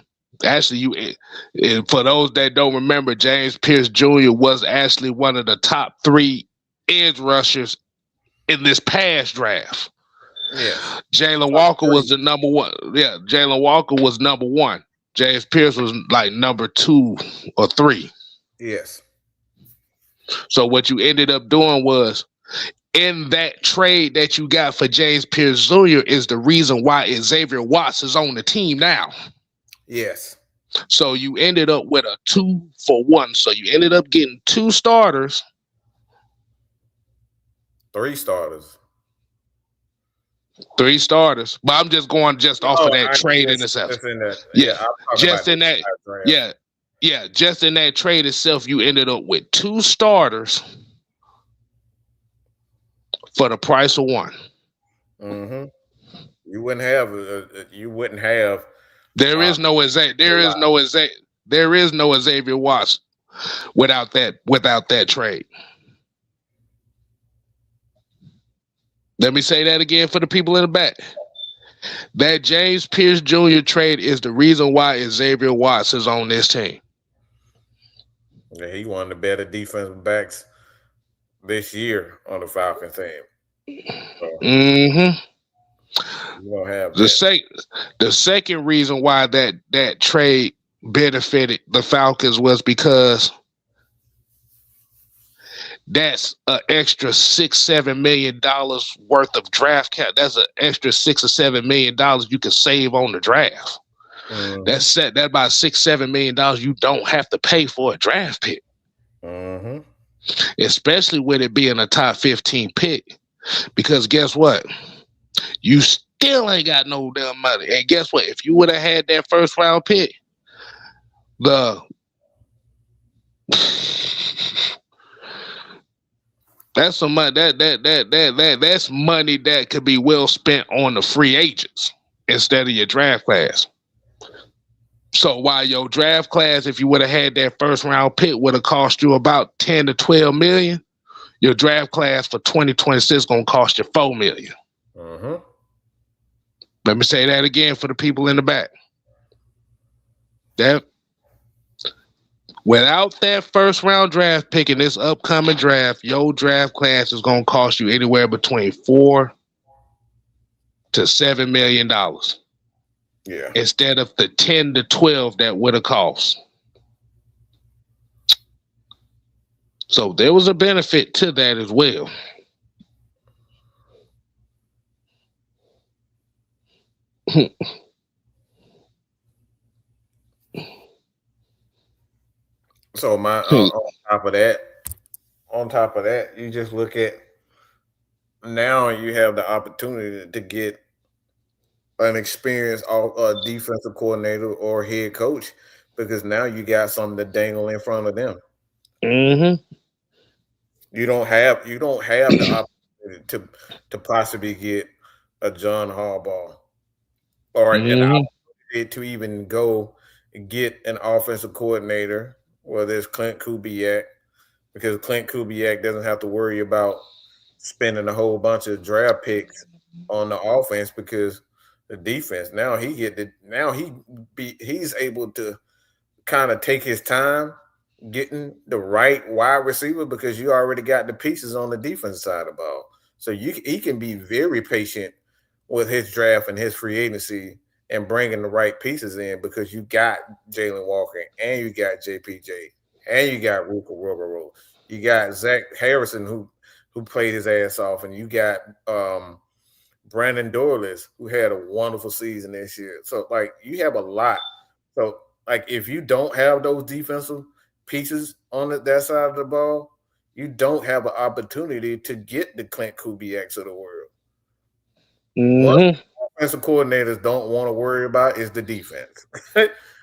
Actually, for those that don't remember, James Pierce Jr. was actually one of the top 3 edge rushers in this past draft. Yeah. Jalen Walker was the number 1. Yeah, Jalen Walker was number 1. James Pierce was like number 2 or 3. Yes. So what you ended up doing was, in that trade that you got for James Pierce Jr. is the reason why Xavier Watts is on the team now. Yes. So you ended up with a 2-for-1. So you ended up getting 2 starters. 3 starters. 3 starters. But I'm just going off of that trade in itself. Just in that trade itself, you ended up with 2 starters for the price of 1. You wouldn't have. There is no Xavier Watts without that trade. Let me say that again for the people in the back. That James Pierce Jr. trade is the reason why Xavier Watts is on this team. Yeah, he one of the better defensive backs this year on the Falcons team. So Mm-hmm. you don't have The that. second reason why that trade benefited the Falcons was because that's an extra $6-7 million worth of draft cap. That's an extra $6 or $7 million you can save on the draft. Mm-hmm. That about $6-7 million you don't have to pay for a draft pick, Mm-hmm. especially with it being a top 15 pick. Because guess what? You still ain't got no damn money. And guess what? If you would have had that first round pick, the that's some money that's money that could be well spent on the free agents instead of your draft class. So while your draft class, if you would have had that first round pick, would have cost you about 10 to 12 million, your draft class for 2026 gonna cost you 4 million. Mm-hmm. Let me say that again for the people in the back. That without that first round draft pick in this upcoming draft, your draft class is gonna cost you anywhere between $4 to $7 million Yeah. instead of the 10 to 12 that would have cost. So there was a benefit to that as well. So on top of that, you just look at now you have the opportunity to get an experienced defensive coordinator or head coach because now you got something to dangle in front of them. Mm-hmm. You don't have the opportunity to possibly get a John Harbaugh or an Mm-hmm. opportunity to even go get an offensive coordinator, whether it's Clint Kubiak, because Clint Kubiak doesn't have to worry about spending a whole bunch of draft picks on the offense because the defense he's able to kind of take his time getting the right wide receiver because you already got the pieces on the defense side of the ball. So he can be very patient with his draft and his free agency and bringing the right pieces in because you got Jalen Walker and you got JPJ and you got Ruka Rogaro. You got Zach Harrison who played his ass off, and you got Brandon Dorless who had a wonderful season this year. So like you have a lot. So like if you don't have those defensive pieces on that side of the ball, you don't have an opportunity to get the Clint Kubiaks of the world. One Mm-hmm. offensive coordinators don't want to worry about is the defense.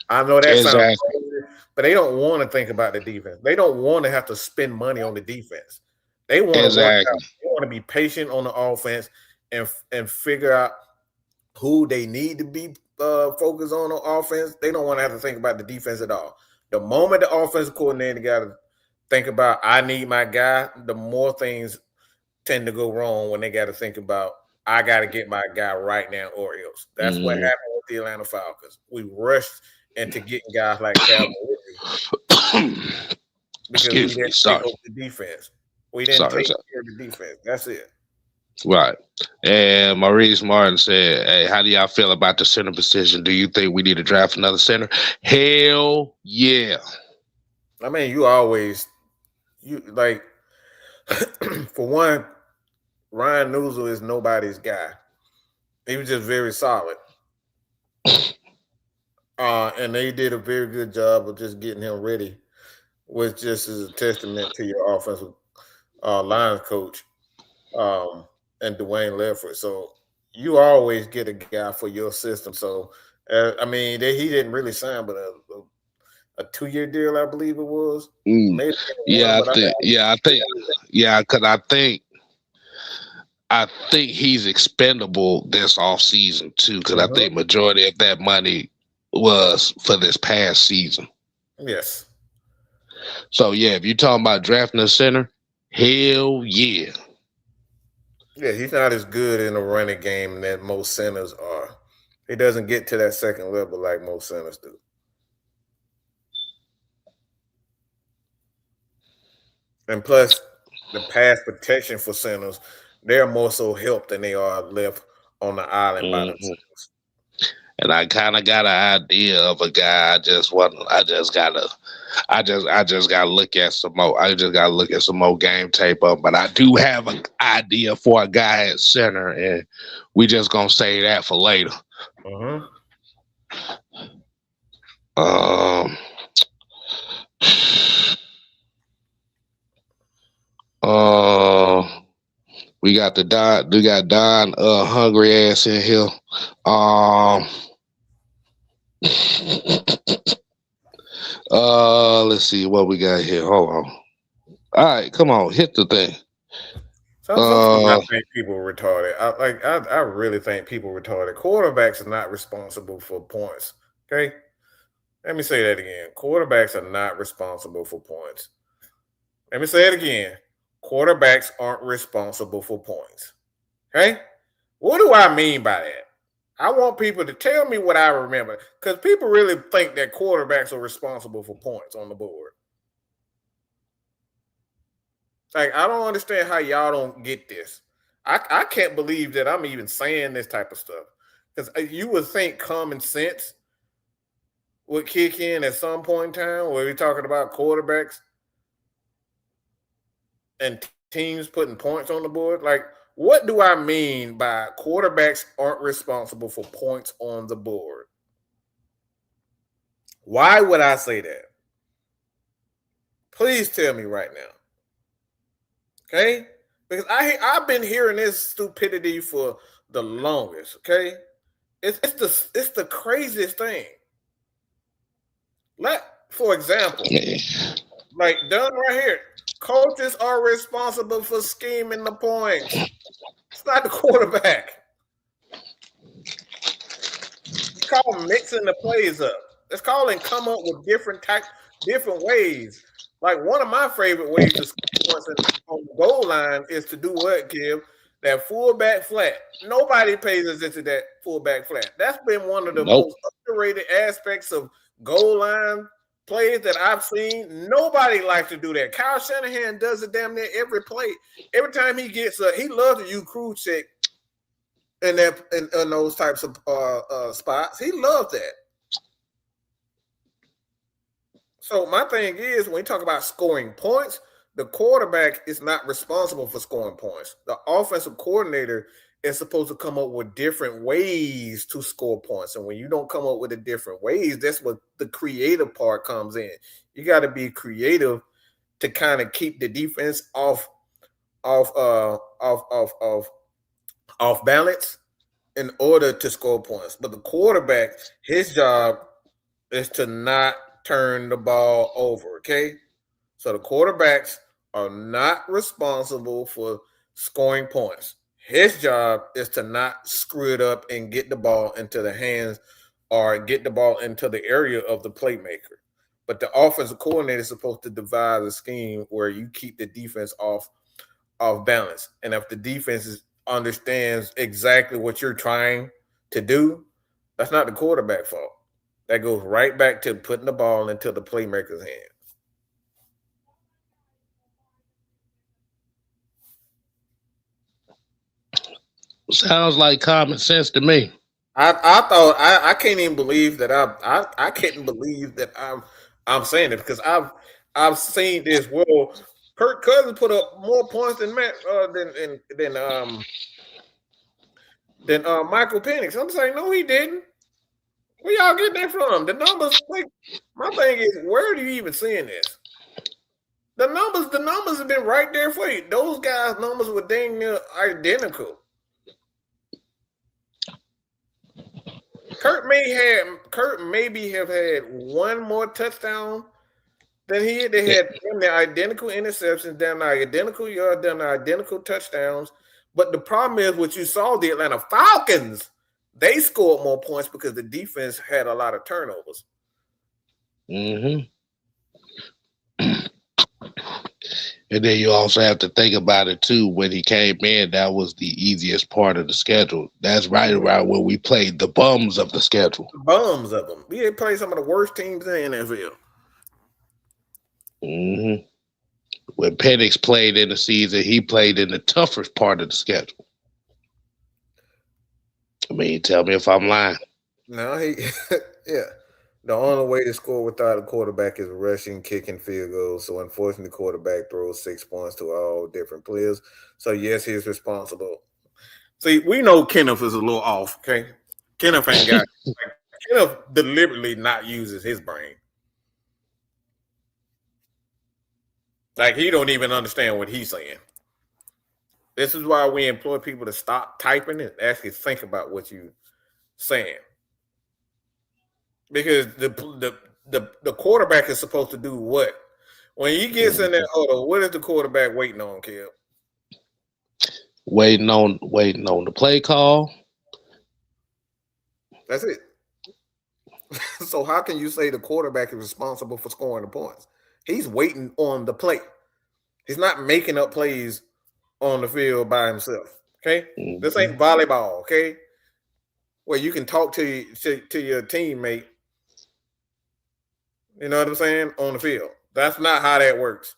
I know that sounds Exactly. crazy, but they don't want to think about the defense. They don't want to have to spend money on the defense. They want to work out. Exactly. They want to be patient on the offense and figure out who they need to be focused on offense. They don't want to have to think about the defense at all. The moment the offensive coordinator got to think about, I need my guy, the more things tend to go wrong when they got to think about, I got to get my guy right now or else. That's what Mm-hmm. happened with the Atlanta Falcons. We rushed into getting guys like Calvin Ridley because we Excuse me. didn't take Sorry. over the defense. We didn't Sorry. take care of the defense. That's it. Right. And Maurice Martin said, hey, how do y'all feel about the center position? Do you think we need to draft another center? Hell yeah. I mean, you like for one, Ryan Newsel is nobody's guy. He was just very solid. And they did a very good job of just getting him ready, which just is a testament to your offensive line coach and Dwayne Ledford. So you always get a guy for your system. So, I mean, he didn't really sign, but a 2-year deal, I believe it was. Mm. Maybe Yeah, one, but because I think he's expendable this offseason too, because I think majority of that money was for this past season. Yes. So yeah, if you're talking about drafting a center, hell yeah. Yeah, he's not as good in the running game that most centers are. He doesn't get to that second level like most centers do. And plus, the pass protection for centers, they're more so help than they are left on the island by Hmm. themselves. And I kind of got an idea of a guy. I just want. I just gotta look at some more. I just gotta look at some more game tape up. But I do have an idea for a guy at center, and we just gonna say that for later. Mm-hmm. Um. Uh. We got the Don. We got Don. Hungry ass in here. Um. Let's see what we got here. Hold on. All right, come on, hit the thing. Sometimes I think people are retarded. I really think people are retarded. Quarterbacks are not responsible for points. Okay, let me say that again. Quarterbacks are not responsible for points. Let me say it again. Quarterbacks aren't responsible for points. Okay, what do I mean by that? I want people to tell me what I remember because people really think that quarterbacks are responsible for points on the board. Like, I don't understand how y'all don't get this. I can't believe that I'm even saying this type of stuff. Because you would think common sense would kick in at some point in time where we're talking about quarterbacks and teams putting points on the board. Like, what do I mean by quarterbacks aren't responsible for points on the board? Why would I say that? Please tell me right now. Okay? Because I've been hearing this stupidity for the longest. Okay, it's the craziest thing. Like, for example, like done right here, coaches are responsible for scheming the points. It's not the quarterback. It's called mixing the plays up. It's calling come up with different ways. Like one of my favorite ways to score points on the goal line is to do what, Kim? That fullback flat. Nobody pays attention to that fullback flat. That's been one of the Nope. most underrated aspects of goal line plays that I've seen. Nobody likes to do that. Kyle Shanahan does it damn near every play. Every time he gets he loves to use crew check in those types of spots. He loves that. So my thing is, when you talk about scoring points, the quarterback is not responsible for scoring points. The offensive coordinator is supposed to come up with different ways to score points. And when you don't come up with the different ways, that's what the creative part comes in. You got to be creative to kind of keep the defense off balance in order to score points. But the quarterback, his job is to not turn the ball over. Okay. So the quarterbacks are not responsible for scoring points. His job is to not screw it up and get the ball into the hands or get the ball into the area of the playmaker. But the offensive coordinator is supposed to devise a scheme where you keep the defense off balance. And if the defense understands exactly what you're trying to do, that's not the quarterback fault. That goes right back to putting the ball into the playmaker's hand. Sounds like common sense to me. I thought I can't even believe that I couldn't believe that I'm saying it because I've seen this. Well, Kirk Cousins put up more points than Michael Penix. I'm saying no, he didn't. Where y'all getting that from? The numbers. Like, my thing is, where are you even seeing this? The numbers have been right there for you. Those guys' numbers were dang near identical. Kurt maybe have had one more touchdown than he had. They had their identical interceptions, down the identical yards, down the identical touchdowns. But the problem is what you saw, the Atlanta Falcons, they scored more points because the defense had a lot of turnovers. Mm-hmm. And then you also have to think about it too. When he came in, that was the easiest part of the schedule. That's right around when we played the bums of the schedule. The bums of them. We had played some of the worst teams in the NFL. hmm When Penix played in the season, he played in the toughest part of the schedule. I mean, tell me if I'm lying. No, he yeah. The only way to score without a quarterback is rushing, kicking field goals. So unfortunately, the quarterback throws 6 points to all different players. So yes, he's responsible. See, we know Kenneth is a little off. Okay, Kenneth ain't got like, Kenneth deliberately not uses his brain. Like he don't even understand what he's saying. This is why we employ people to stop typing and actually think about what you're saying. Because the quarterback is supposed to do what? When he gets in that huddle, what is the quarterback waiting on, Kev? Waiting on the play call. That's it. So how can you say the quarterback is responsible for scoring the points? He's waiting on the play. He's not making up plays on the field by himself. Okay, this ain't volleyball. Okay, where you can talk to your teammate. You know what I'm saying? On the field. That's not how that works.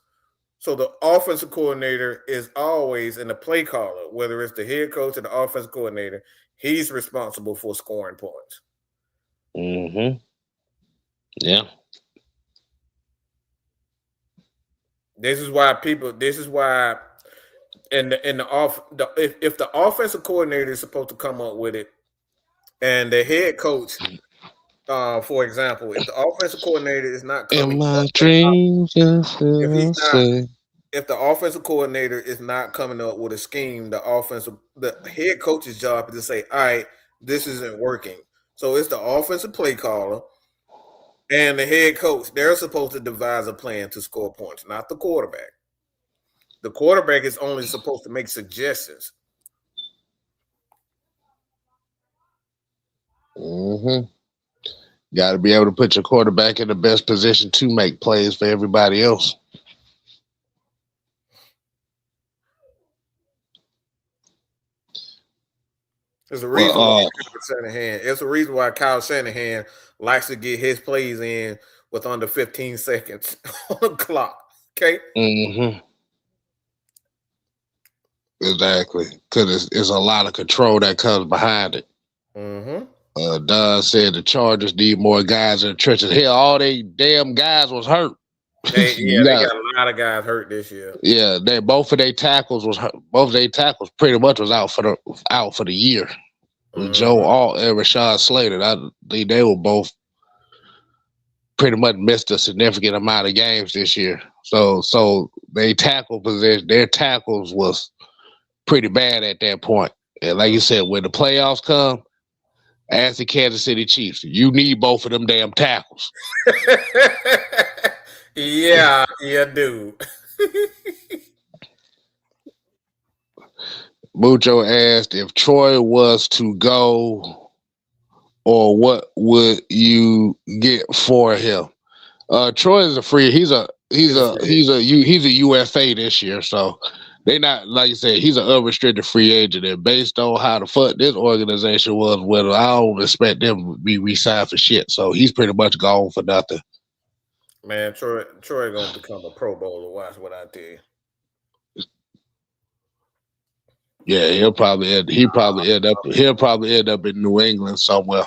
So the offensive coordinator is always in the play caller, whether it's the head coach or the offensive coordinator, he's responsible for scoring points. Yeah. This is why if the offensive coordinator is supposed to come up with it, and the head coach, for example, if the offensive coordinator is not coming, in my dreams, if the offensive coordinator is not coming up with a scheme, the head coach's job is to say, all right, this isn't working. So it's the offensive play caller and the head coach. They're supposed to devise a plan to score points, not the quarterback. The quarterback is only supposed to make suggestions. Got to be able to put your quarterback in the best position to make plays for everybody else. There's a reason why Kyle Shanahan likes to get his plays in with under 15 seconds on the clock. Okay. Exactly, because it's a lot of control that comes behind it. Don said the Chargers need more guys in the trenches. Hell, all they damn guys was hurt. They got a lot of guys hurt this year. Yeah, both of their tackles was hurt. Both of their tackles pretty much was out for the year. Joe Alt and Rashad Slater, they were both pretty much missed a significant amount of games this year. So their tackles was pretty bad at that point. And like you said, when the playoffs come, ask the Kansas City Chiefs, you need both of them damn tackles. Yeah, dude. Mucho asked if Troy was to go, or what would you get for him? Troy is a free. He's a UFA this year, so they not, like you said, he's an unrestricted free agent. And based on how the fuck this organization was, well, I don't expect them to be re-signed for shit. So he's pretty much gone for nothing. Man, Troy gonna become a Pro Bowler. Watch what I tell you. Yeah, he'll probably end up in New England somewhere.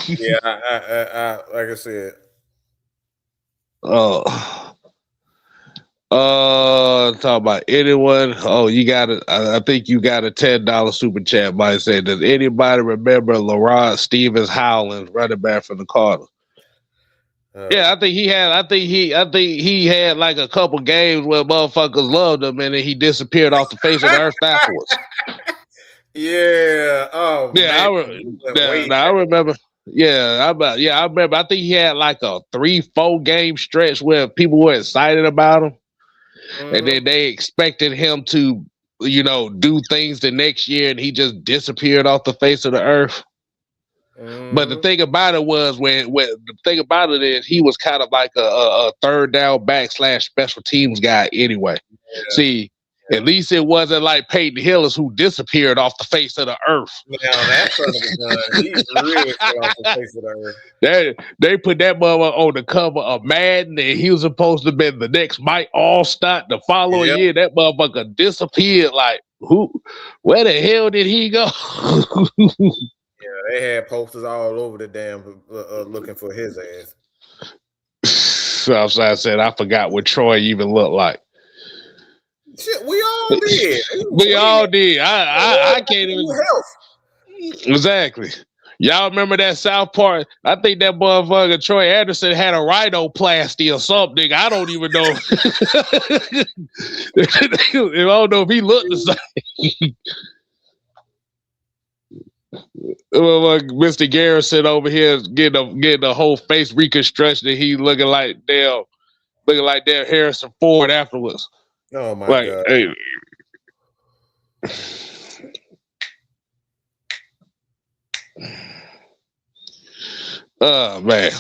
Yeah, I like I said. Talk about anyone. Oh, you got it. I think you got a $10 super chat. Might say, does anybody remember Laurent Stevens Howland, running back from the Cardinals? Yeah, I think he had like a couple games where motherfuckers loved him, and then he disappeared off the face of the earth afterwards. Yeah. Oh. Yeah, I remember. Yeah, I remember. I think he had like a 3-4 game stretch where people were excited about him, and then they expected him to, do things the next year, and he just disappeared off the face of the earth. But the Mm-hmm. thing about it was when the thing about it is he was kind of like a third down back / special teams guy anyway. Yeah. See, at least it wasn't like Peyton Hillis who disappeared off the face of the earth. Now that son of a gun, he really fell off the face of the earth. They put that mother on the cover of Madden, and he was supposed to be the next Mike Allstott the following Yep. year. That motherfucker disappeared. Like who? Where the hell did he go? Yeah, they had posters all over the damn looking for his ass. So I said I forgot what Troy even looked like. Shit, we all did. We all did. I can't even Health. exactly. Y'all remember that South Park? I think that motherfucker Troy Anderson had a rhinoplasty or something. I don't even know. I don't know if he looked the same. Mr. Garrison over here getting a whole face reconstruction, and he looking like damn Harrison Ford afterwards. Oh my Like, god. hey. Oh man.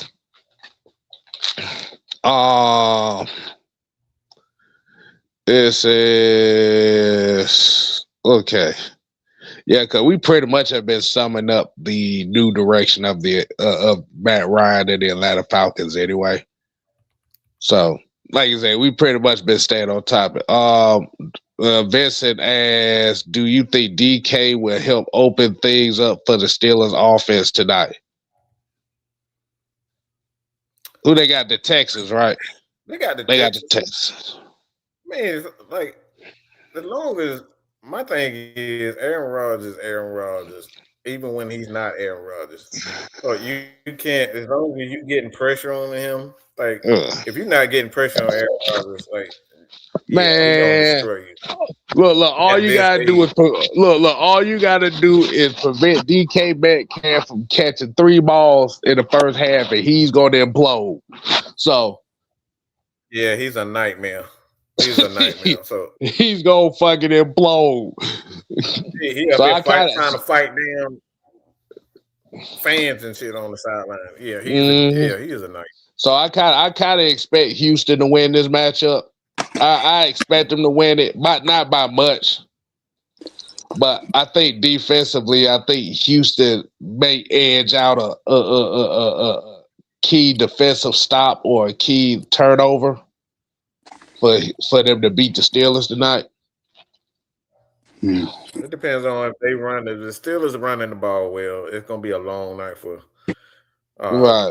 This is okay. Yeah, because we pretty much have been summing up the new direction of the of Matt Ryan and the Atlanta Falcons anyway. So, like I said, we pretty much been staying on topic. Vincent asked, "Do you think DK will help open things up for the Steelers offense tonight?" Who they got? The Texans, right? They got the Texans. Man, it's like as long as my thing is Aaron Rodgers, even when he's not Aaron Rodgers. So you can't, as long as you getting pressure on him, like if you're not getting pressure on Aaron Rodgers, like man, he's gonna destroy you. Look, all you gotta do is all you gotta do is prevent DK Metcalf from catching 3 balls in the first half, and he's gonna implode. So yeah, he's a nightmare. He's a nightmare. So he's gonna fucking implode. He up here trying to fight damn fans and shit on the sideline. Yeah, he is a nightmare. So I kind of expect Houston to win this matchup. I expect them to win it, but not by much. But I think defensively, I think Houston may edge out a key defensive stop or a key turnover for them to beat the Steelers tonight. It depends on if they run the Steelers are running the ball well. It's gonna be a long night for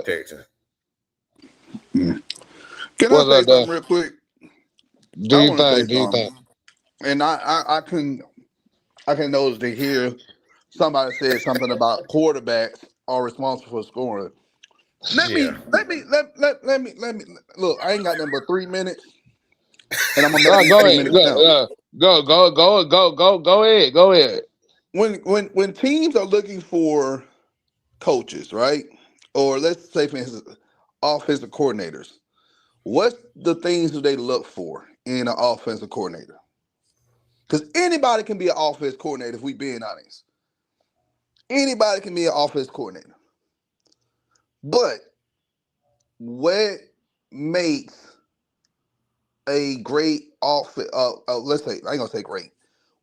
Texans. Can I say something real quick? Do you think? And I can notice to hear somebody said something about quarterbacks are responsible for scoring. Let me look. I ain't got nothing but 3 minutes, and I'm gonna make 3 minutes count. Go ahead. When teams are looking for coaches, right? Or let's say for instance, offensive coordinators, what's the things do they look for in an offensive coordinator? Because anybody can be an offense coordinator if we being honest. Anybody can be an offense coordinator. But what makes a great offense? Let's say I ain't gonna say great.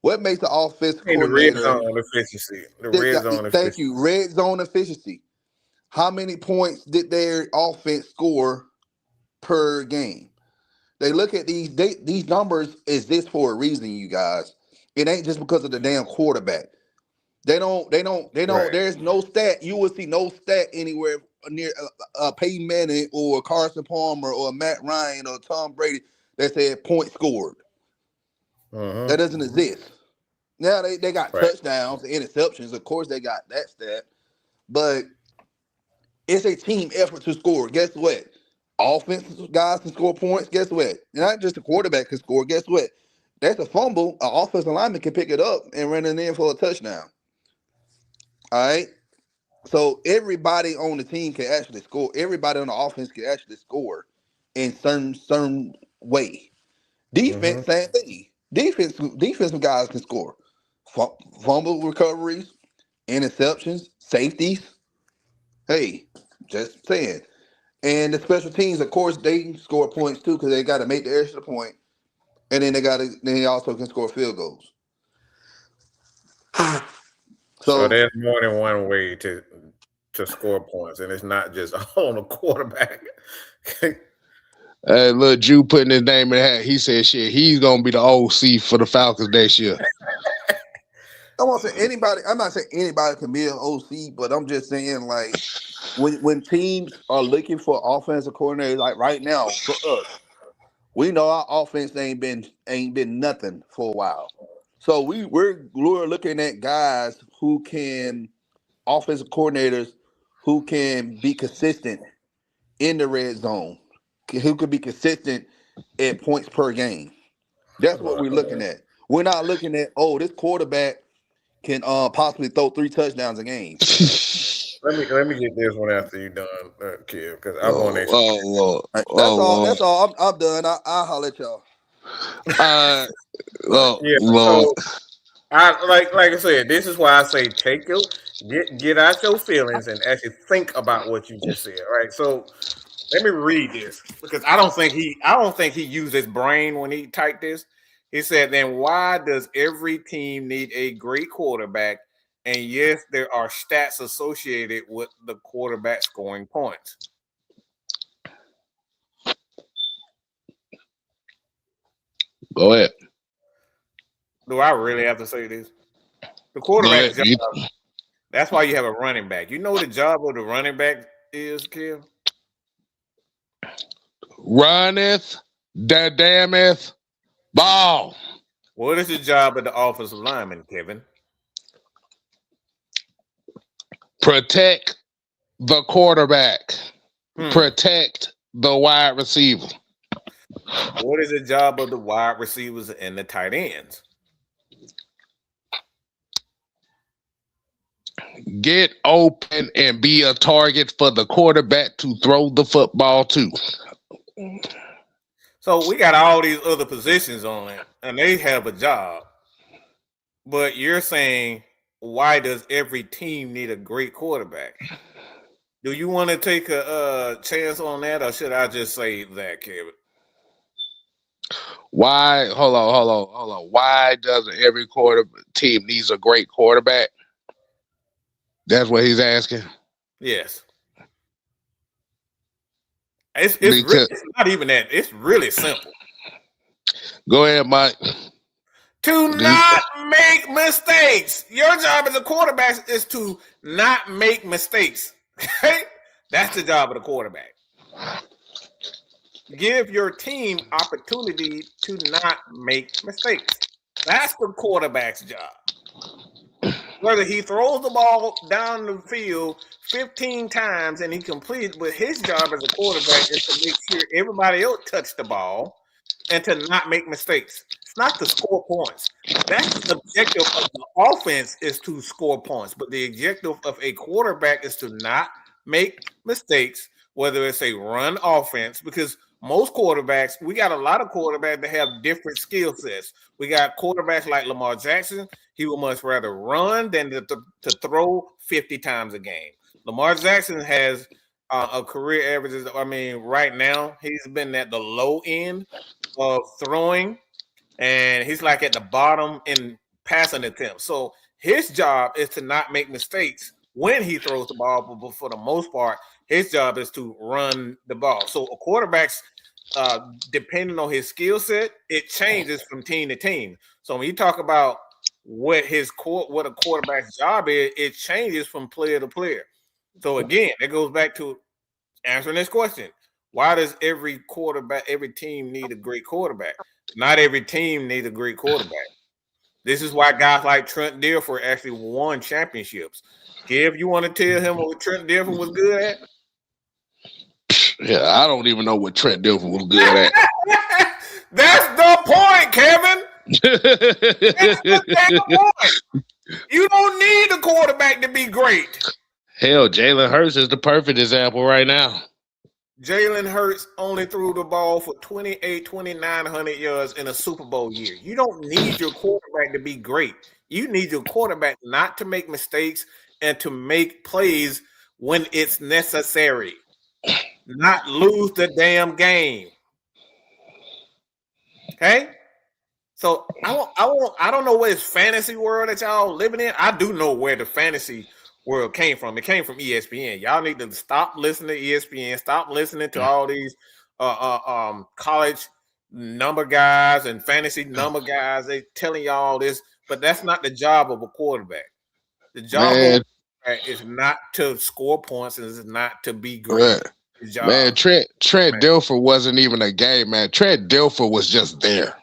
What makes the offense coordinator? The red zone efficiency. The red zone efficiency. Thank you. Red zone efficiency. How many points did their offense score per game? They look at these numbers exist for a reason, you guys. It ain't just because of the damn quarterback. They don't. Right. There's no stat. You will see no stat anywhere near Peyton Manning or Carson Palmer or Matt Ryan or Tom Brady that said points scored. That doesn't exist. Now they got touchdowns, interceptions. Of course, they got that stat, but it's a team effort to score. Guess what? Offensive guys can score points. Guess what? Not just the quarterback can score. Guess what? That's a fumble. An offensive lineman can pick it up and run it in for a touchdown. All right. So everybody on the team can actually score. Everybody on the offense can actually score in certain way. Defense, same thing. Defensive guys can score. Fumble recoveries, interceptions, safeties. Hey, just saying. And the special teams, of course, they score points too because they got to make the extra point, and then they also can score field goals. So So there's more than one way to score points, and it's not just on a quarterback. Little Jew putting his name in the hat. He said, "Shit, he's gonna be the OC for the Falcons next year." I won't say anybody. I'm not saying anybody can be an OC, but I'm just saying like when teams are looking for offensive coordinator, like right now for us, we know our offense ain't been nothing for a while. So we're looking at guys who can offensive coordinators who can be consistent in the red zone, who could be consistent at points per game. That's what we're looking at. We're not looking at this quarterback can possibly throw 3 touchdowns a game. Let me get this one after you done, kid, because I want to. Oh Lord, That's oh all. Lord, That's all. I'm done. I'll holler at y'all. uh, oh Yeah, Lord. so I like I said, this is why I say get out your feelings and actually think about what you just said. All right. So let me read this because I don't think he used his brain when he typed this. He said, then why does every team need a great quarterback? And yes, there are stats associated with the quarterback scoring points. Go ahead. Do I really have to say this? The Go quarterback ahead. You job, that's why you have a running back. You know what the job of the running back is, Kim? runneth the damneth ball. What is the job of the offensive lineman, Kevin? Protect the quarterback. Hmm. Protect the wide receiver. What is the job of the wide receivers and the tight ends? Get open and be a target for the quarterback to throw the football to. So we got all these other positions on it, and they have a job. But you're saying, why does every team need a great quarterback? Do you want to take a chance on that, or should I just say that, Kevin? Why? Hold on. Why doesn't every quarter team needs a great quarterback? That's what he's asking. Yes. Because It's not even that. It's really simple. go ahead, Mike. To Do you, not make mistakes. Your job as a quarterback is to not make mistakes. Okay? That's the job of the quarterback. Give your team opportunity to not make mistakes. That's the quarterback's job. Whether he throws the ball down the field 15 times and he completes, but his job as a quarterback is to make sure everybody else touch the ball and to not make mistakes. It's not to score points. That's the objective of the offense is to score points, but the objective of a quarterback is to not make mistakes, whether it's a run offense, because most quarterbacks, we got a lot of quarterbacks that have different skill sets. We got quarterbacks like Lamar Jackson. He would much rather run than to throw 50 times a game. Lamar Jackson has a career averages. I mean, right now he's been at the low end of throwing, and he's like at the bottom in passing attempts. So his job is to not make mistakes when he throws the ball, but for the most part, his job is to run the ball. So a quarterback's depending on his skill set, it changes from team to team. So when you talk about what a quarterback's job is, it changes from player to player. So again, it goes back to answering this question. Why does every team need a great quarterback? Not every team needs a great quarterback. This is why guys like Trent Dilfer actually won championships. Kev, you want to tell him what Trent Dilfer was good at? yeah, I don't even know what Trent Dilfer was good at. That's the point, Kevin. That's the damn point. You don't need a quarterback to be great. Hell, Jalen Hurts is the perfect example right now. Jalen Hurts only threw the ball for 2,900 yards in a Super Bowl year. You don't need your quarterback to be great. You need your quarterback not to make mistakes and to make plays when it's necessary, not lose the damn game. Okay? So I don't know what this fantasy world that y'all living in. I do know where the fantasy world came from. It came from ESPN. Y'all need to stop listening to ESPN. Stop listening to all these college number guys and fantasy number guys. They telling y'all this, but that's not the job of a quarterback. The job of a Man, quarterback is not to score points and it's not to be great. His job, man, Trent Dilfer wasn't even a game, man. Trent Dilfer was just there.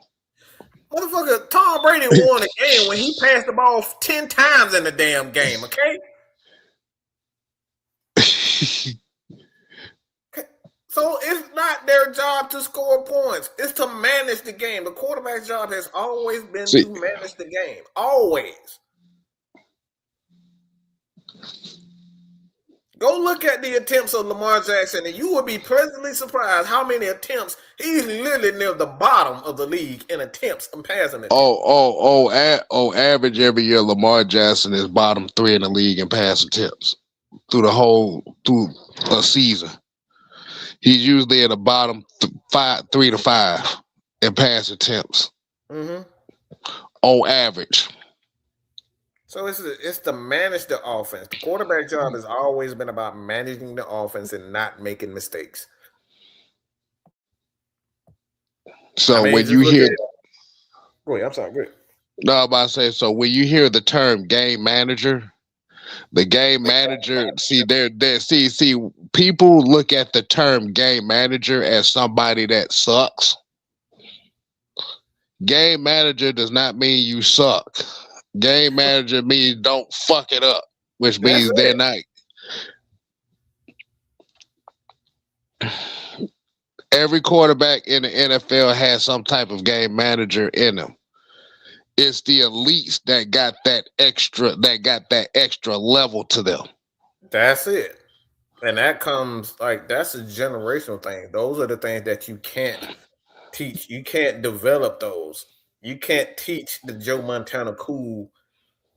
motherfucker, Tom Brady won a game when he passed the ball 10 times in the damn game, okay? So it's not their job to score points. It's to manage the game. The quarterback's job has always been to manage the game. Always. Go look at the attempts of Lamar Jackson, and you will be pleasantly surprised how many attempts he's literally near the bottom of the league in attempts and passing attempts. Average every year, Lamar Jackson is bottom 3 in the league in pass attempts through a season. He's usually at the bottom 3 to 5 in pass attempts on average. So it's to manage the offense. The quarterback job has always been about managing the offense and not making mistakes. So when you hear, go ahead, I'm sorry, go ahead. No, I'm about to say, so when you hear the term game manager, the game manager, see people look at the term game manager as somebody that sucks. Game manager does not mean you suck. Game manager means don't fuck it up, which means they're not. Every quarterback in the NFL has some type of game manager in them. It's the elites that got that extra level to them. That's it. And that comes that's a generational thing. Those are the things that you can't teach. You can't develop those. You can't teach the Joe Montana cool,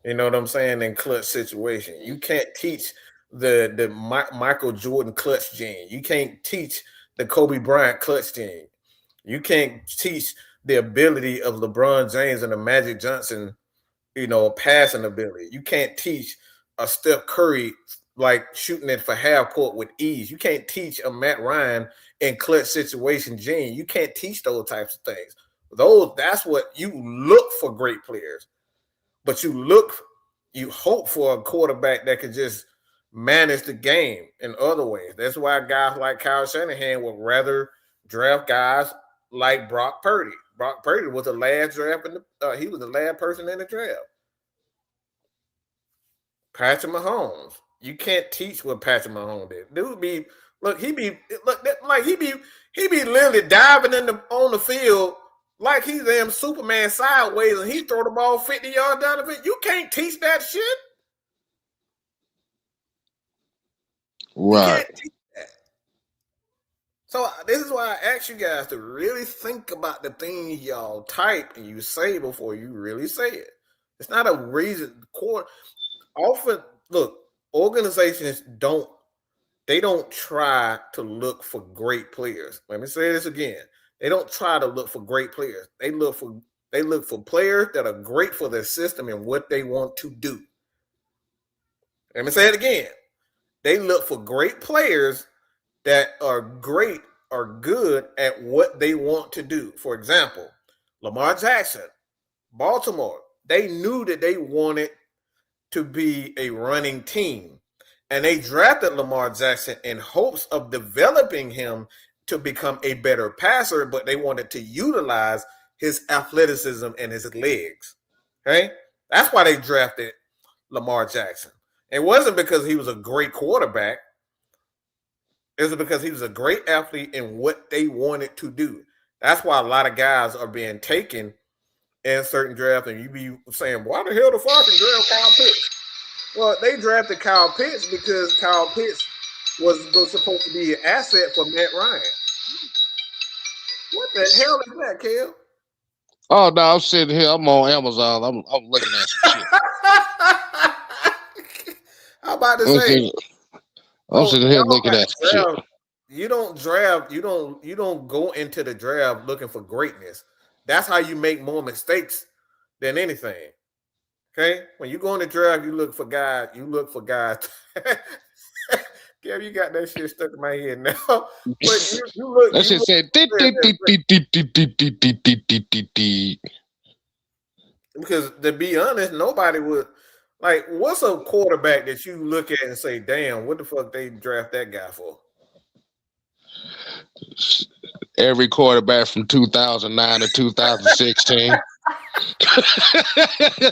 you know what I'm saying, in clutch situation. You can't teach the Michael Jordan clutch gene. You can't teach the Kobe Bryant clutch gene. You can't teach the ability of LeBron James and the Magic Johnson, passing ability. You can't teach a Steph Curry shooting it for half court with ease. You can't teach a Matt Ryan in clutch situation gene. You can't teach those types of things. That's what you look for great players. But you hope for a quarterback that can just manage the game in other ways. That's why guys like Kyle Shanahan would rather draft guys like Brock Purdy. Brock Purdy was the last draft he was the last person in the draft. Patrick Mahomes. You can't teach what Patrick Mahomes did. He be literally diving on the field like he's damn Superman sideways, and he throw the ball 50 yards down the field. You can't teach that shit. Right. You can't teach that. So this is why I ask you guys to really think about the things y'all type and you say before you really say it. It's not a reason. Often, look, organizations don't try to look for great players. Let me say this again. They don't try to look for great players. They look for players that are great for their system and what they want to do. Let me say it again. They look for great players that are good at what they want to do. For example, Lamar Jackson, Baltimore, they knew that they wanted to be a running team. And they drafted Lamar Jackson in hopes of developing him to become a better passer, but they wanted to utilize his athleticism and his legs. Okay? That's why they drafted Lamar Jackson. It wasn't because he was a great quarterback. It was because he was a great athlete in what they wanted to do. That's why a lot of guys are being taken in certain drafts, and you be saying, why the hell the Falcons draft Kyle Pitts? Well, they drafted Kyle Pitts because Kyle Pitts was supposed to be an asset for Matt Ryan. What the hell is that, Kel? Oh no, I'm sitting here. I'm on Amazon. I'm looking at some shit. How about to say? I'm Bro, sitting here y'all looking got at some shit. draft. You don't draft. You don't go into the draft looking for greatness. That's how you make more mistakes than anything. Okay, when you go in the draft, you look for guys. You look for guys. Gab, you got that shit stuck in my head now. But you look. That You shit look said "Dit, dit, dit, dit, dit, dit, dit, dit, dit, dit, dit, dit, dit." because to be honest, nobody would like. What's a quarterback that you look at and say, "Damn, what the fuck they draft that guy for?" Every quarterback from 2009 to 2016.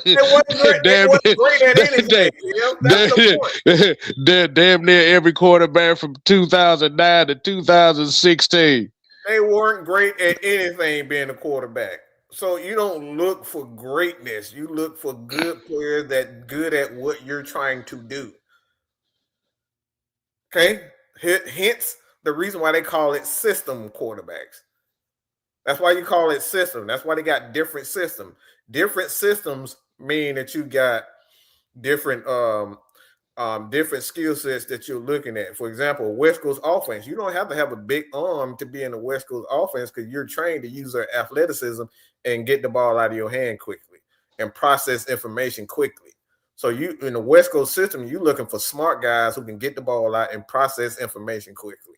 They wasn't great. They damn, wasn't great at anything. damn, You know? That's the point. damn near every quarterback from 2009 to 2016. They weren't great at anything being a quarterback. So you don't look for greatness. You look for good players that good at what you're trying to do. Okay? Hence the reason why they call it system quarterbacks. That's why you call it system. That's why they got different systems. Different systems mean that you got different different skill sets that you're looking at. For example, West Coast offense. You don't have to have a big arm to be in the West Coast offense because you're trained to use their athleticism and get the ball out of your hand quickly and process information quickly. So you in the West Coast system, you're looking for smart guys who can get the ball out and process information quickly.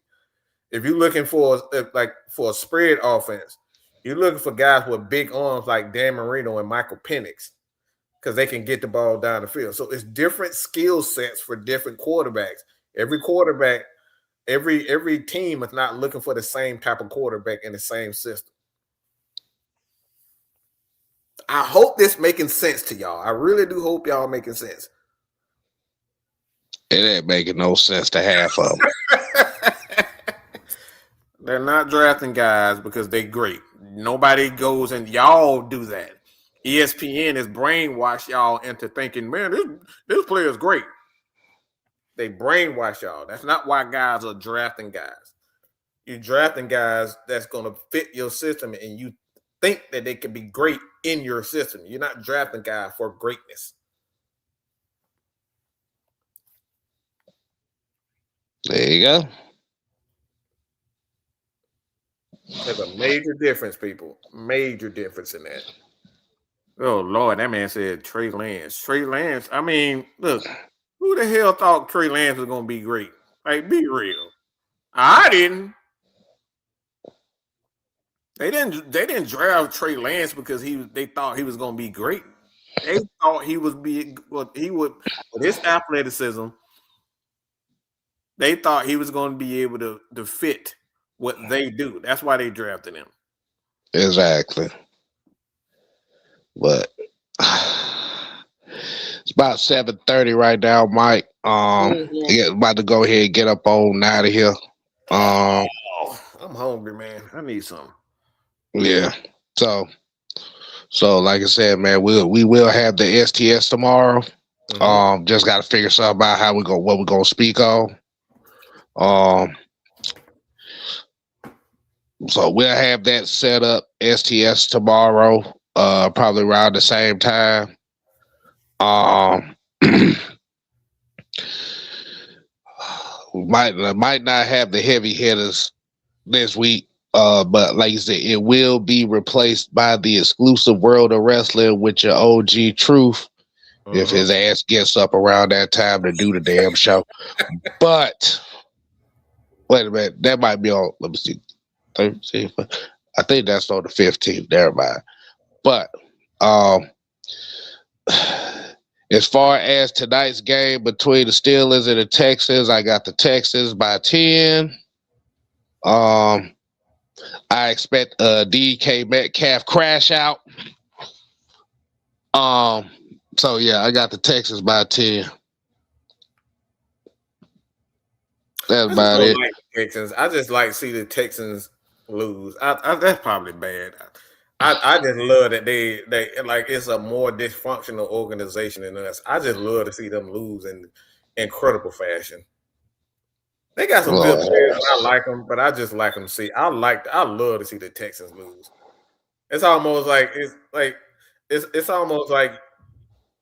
If you're looking for for a spread offense, you're looking for guys with big arms like Dan Marino and Michael Penix because they can get the ball down the field. So it's different skill sets for different quarterbacks. Every quarterback, every team is not looking for the same type of quarterback in the same system. I hope this making sense to y'all. I really do hope y'all making sense. It ain't making no sense to half of them. They're not drafting guys because they're great. Nobody goes and y'all do that. ESPN has brainwashed y'all into thinking, man, this player is great. They brainwash y'all. That's not why guys are drafting guys. You're drafting guys that's going to fit your system and you think that they can be great in your system. You're not drafting guys for greatness. There you go. There's a major difference, people. Major difference in that. Oh, Lord, that man said Trey Lance. Trey Lance, I mean, look, who the hell thought Trey Lance was going to be great? Like, be real. I didn't. They didn't draft Trey Lance because they thought he was going to be great. They thought he would with his athleticism. They thought he was going to be able to fit what they do. That's why they drafted him. Exactly. But it's about 7:30 right now, Mike. Yeah, about to go ahead and get up on out of here. Oh, I'm hungry, man. I need something. Yeah. So like I said, man, we will have the STS tomorrow. Just got to figure something out what we're gonna speak on. So we'll have that set up STS tomorrow, probably around the same time. We might not have the heavy hitters this week, but like you said, it will be replaced by the exclusive World of Wrestling with your OG Truth. If his ass gets up around that time to do the damn show. But wait a minute, that might be on. Let me see. 13, I think that's on the 15th. Never mind. But as far as tonight's game between the Steelers and the Texans, I got the Texans by 10. I expect DK Metcalf crash out. So yeah, I got the Texans by 10. That's about it. Like Texans. I just like to see the Texans lose. That's probably bad. I just love that they like it's a more dysfunctional organization than us. I just love to see them lose in incredible fashion. They got some good players. I like them, but I just like them. I love to see the Texans lose. It's almost like it's almost like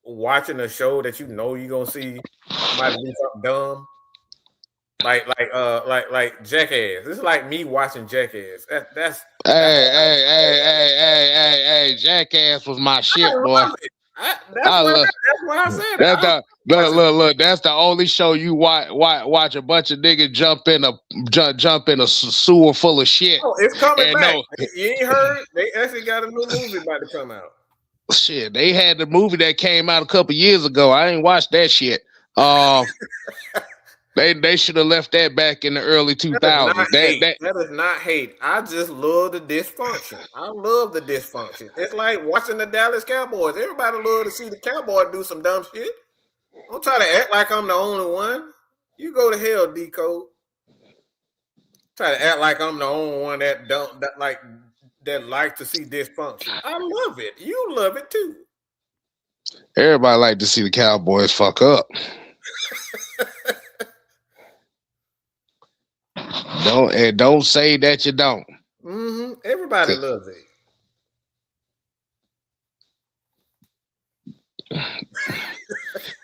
watching a show that you know you're gonna see somebody do something dumb. like Jackass. This is like me watching Jackass. That's Hey, Jackass was my shit, boy. That's what I said. Look. That's the only show you watch a bunch of niggas jump in a sewer full of shit. Oh, it's coming And back. no, You ain't heard? They actually got a new movie about to come out. shit, they had the movie that came out a couple years ago. I ain't watched that shit. They should have left that back in the early 2000s. That is not hate. I just love the dysfunction. I love the dysfunction. It's like watching the Dallas Cowboys. Everybody love to see the Cowboys do some dumb shit. Don't try to act like I'm the only one. You go to hell, D-Code. Try to act like I'm the only one that like to see dysfunction. I love it. You love it too. Everybody like to see the Cowboys fuck up. Don't say that you don't. Mm-hmm. Everybody loves it.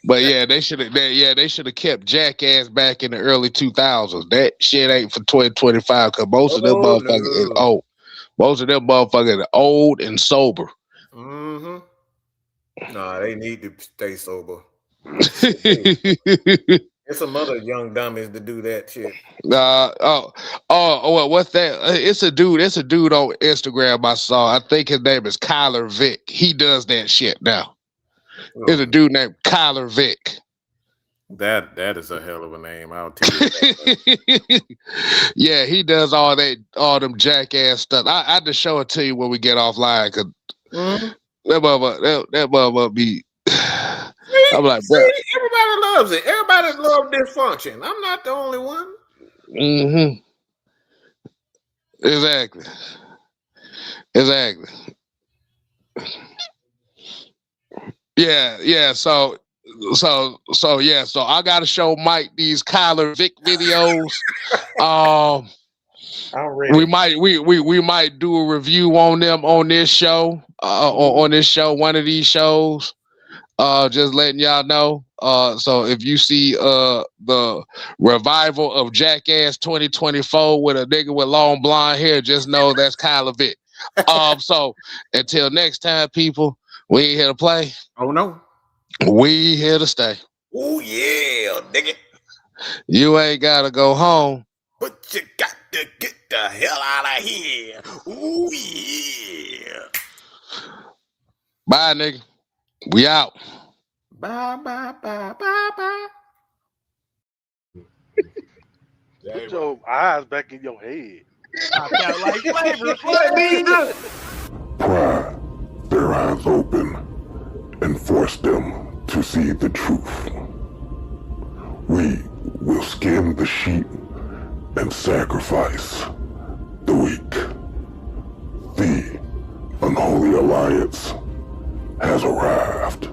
But yeah, they should have kept Jackass back in the early 2000s. That shit ain't for 2025 because most of them motherfuckers is old. Most of them motherfuckers are old and sober. Mm-hmm. Nah, they need to stay sober. There's some other young dummies to do that shit. Well, what's that? It's a dude on Instagram I saw. I think his name is Kyler Vick. He does that shit now. There's a dude named Kyler Vick. That is a hell of a name. I'll tell you that. Yeah, he does all them Jackass stuff. I just show it to you when we get offline because that motherfucker be. I'm like, bro. Everybody loves it. Everybody loves dysfunction. I'm not the only one. Mm-hmm. Exactly. Yeah. So I gotta show Mike these Kyler Vick videos. We might do a review on them on this show. On this show, one of these shows. Just letting y'all know. So if you see the revival of Jackass 2024 with a nigga with long blonde hair, just know that's Kyler Vick. So until next time, people, we ain't here to play. Oh no. We here to stay. Oh yeah, nigga. You ain't gotta go home. But you got to get the hell out of here. Oh yeah. Bye, nigga. We out. Bye. Put your eyes back in your head. I got like flavor. Pry their eyes open and force them to see the truth. We will skin the sheep and sacrifice the weak. The unholy alliance has arrived.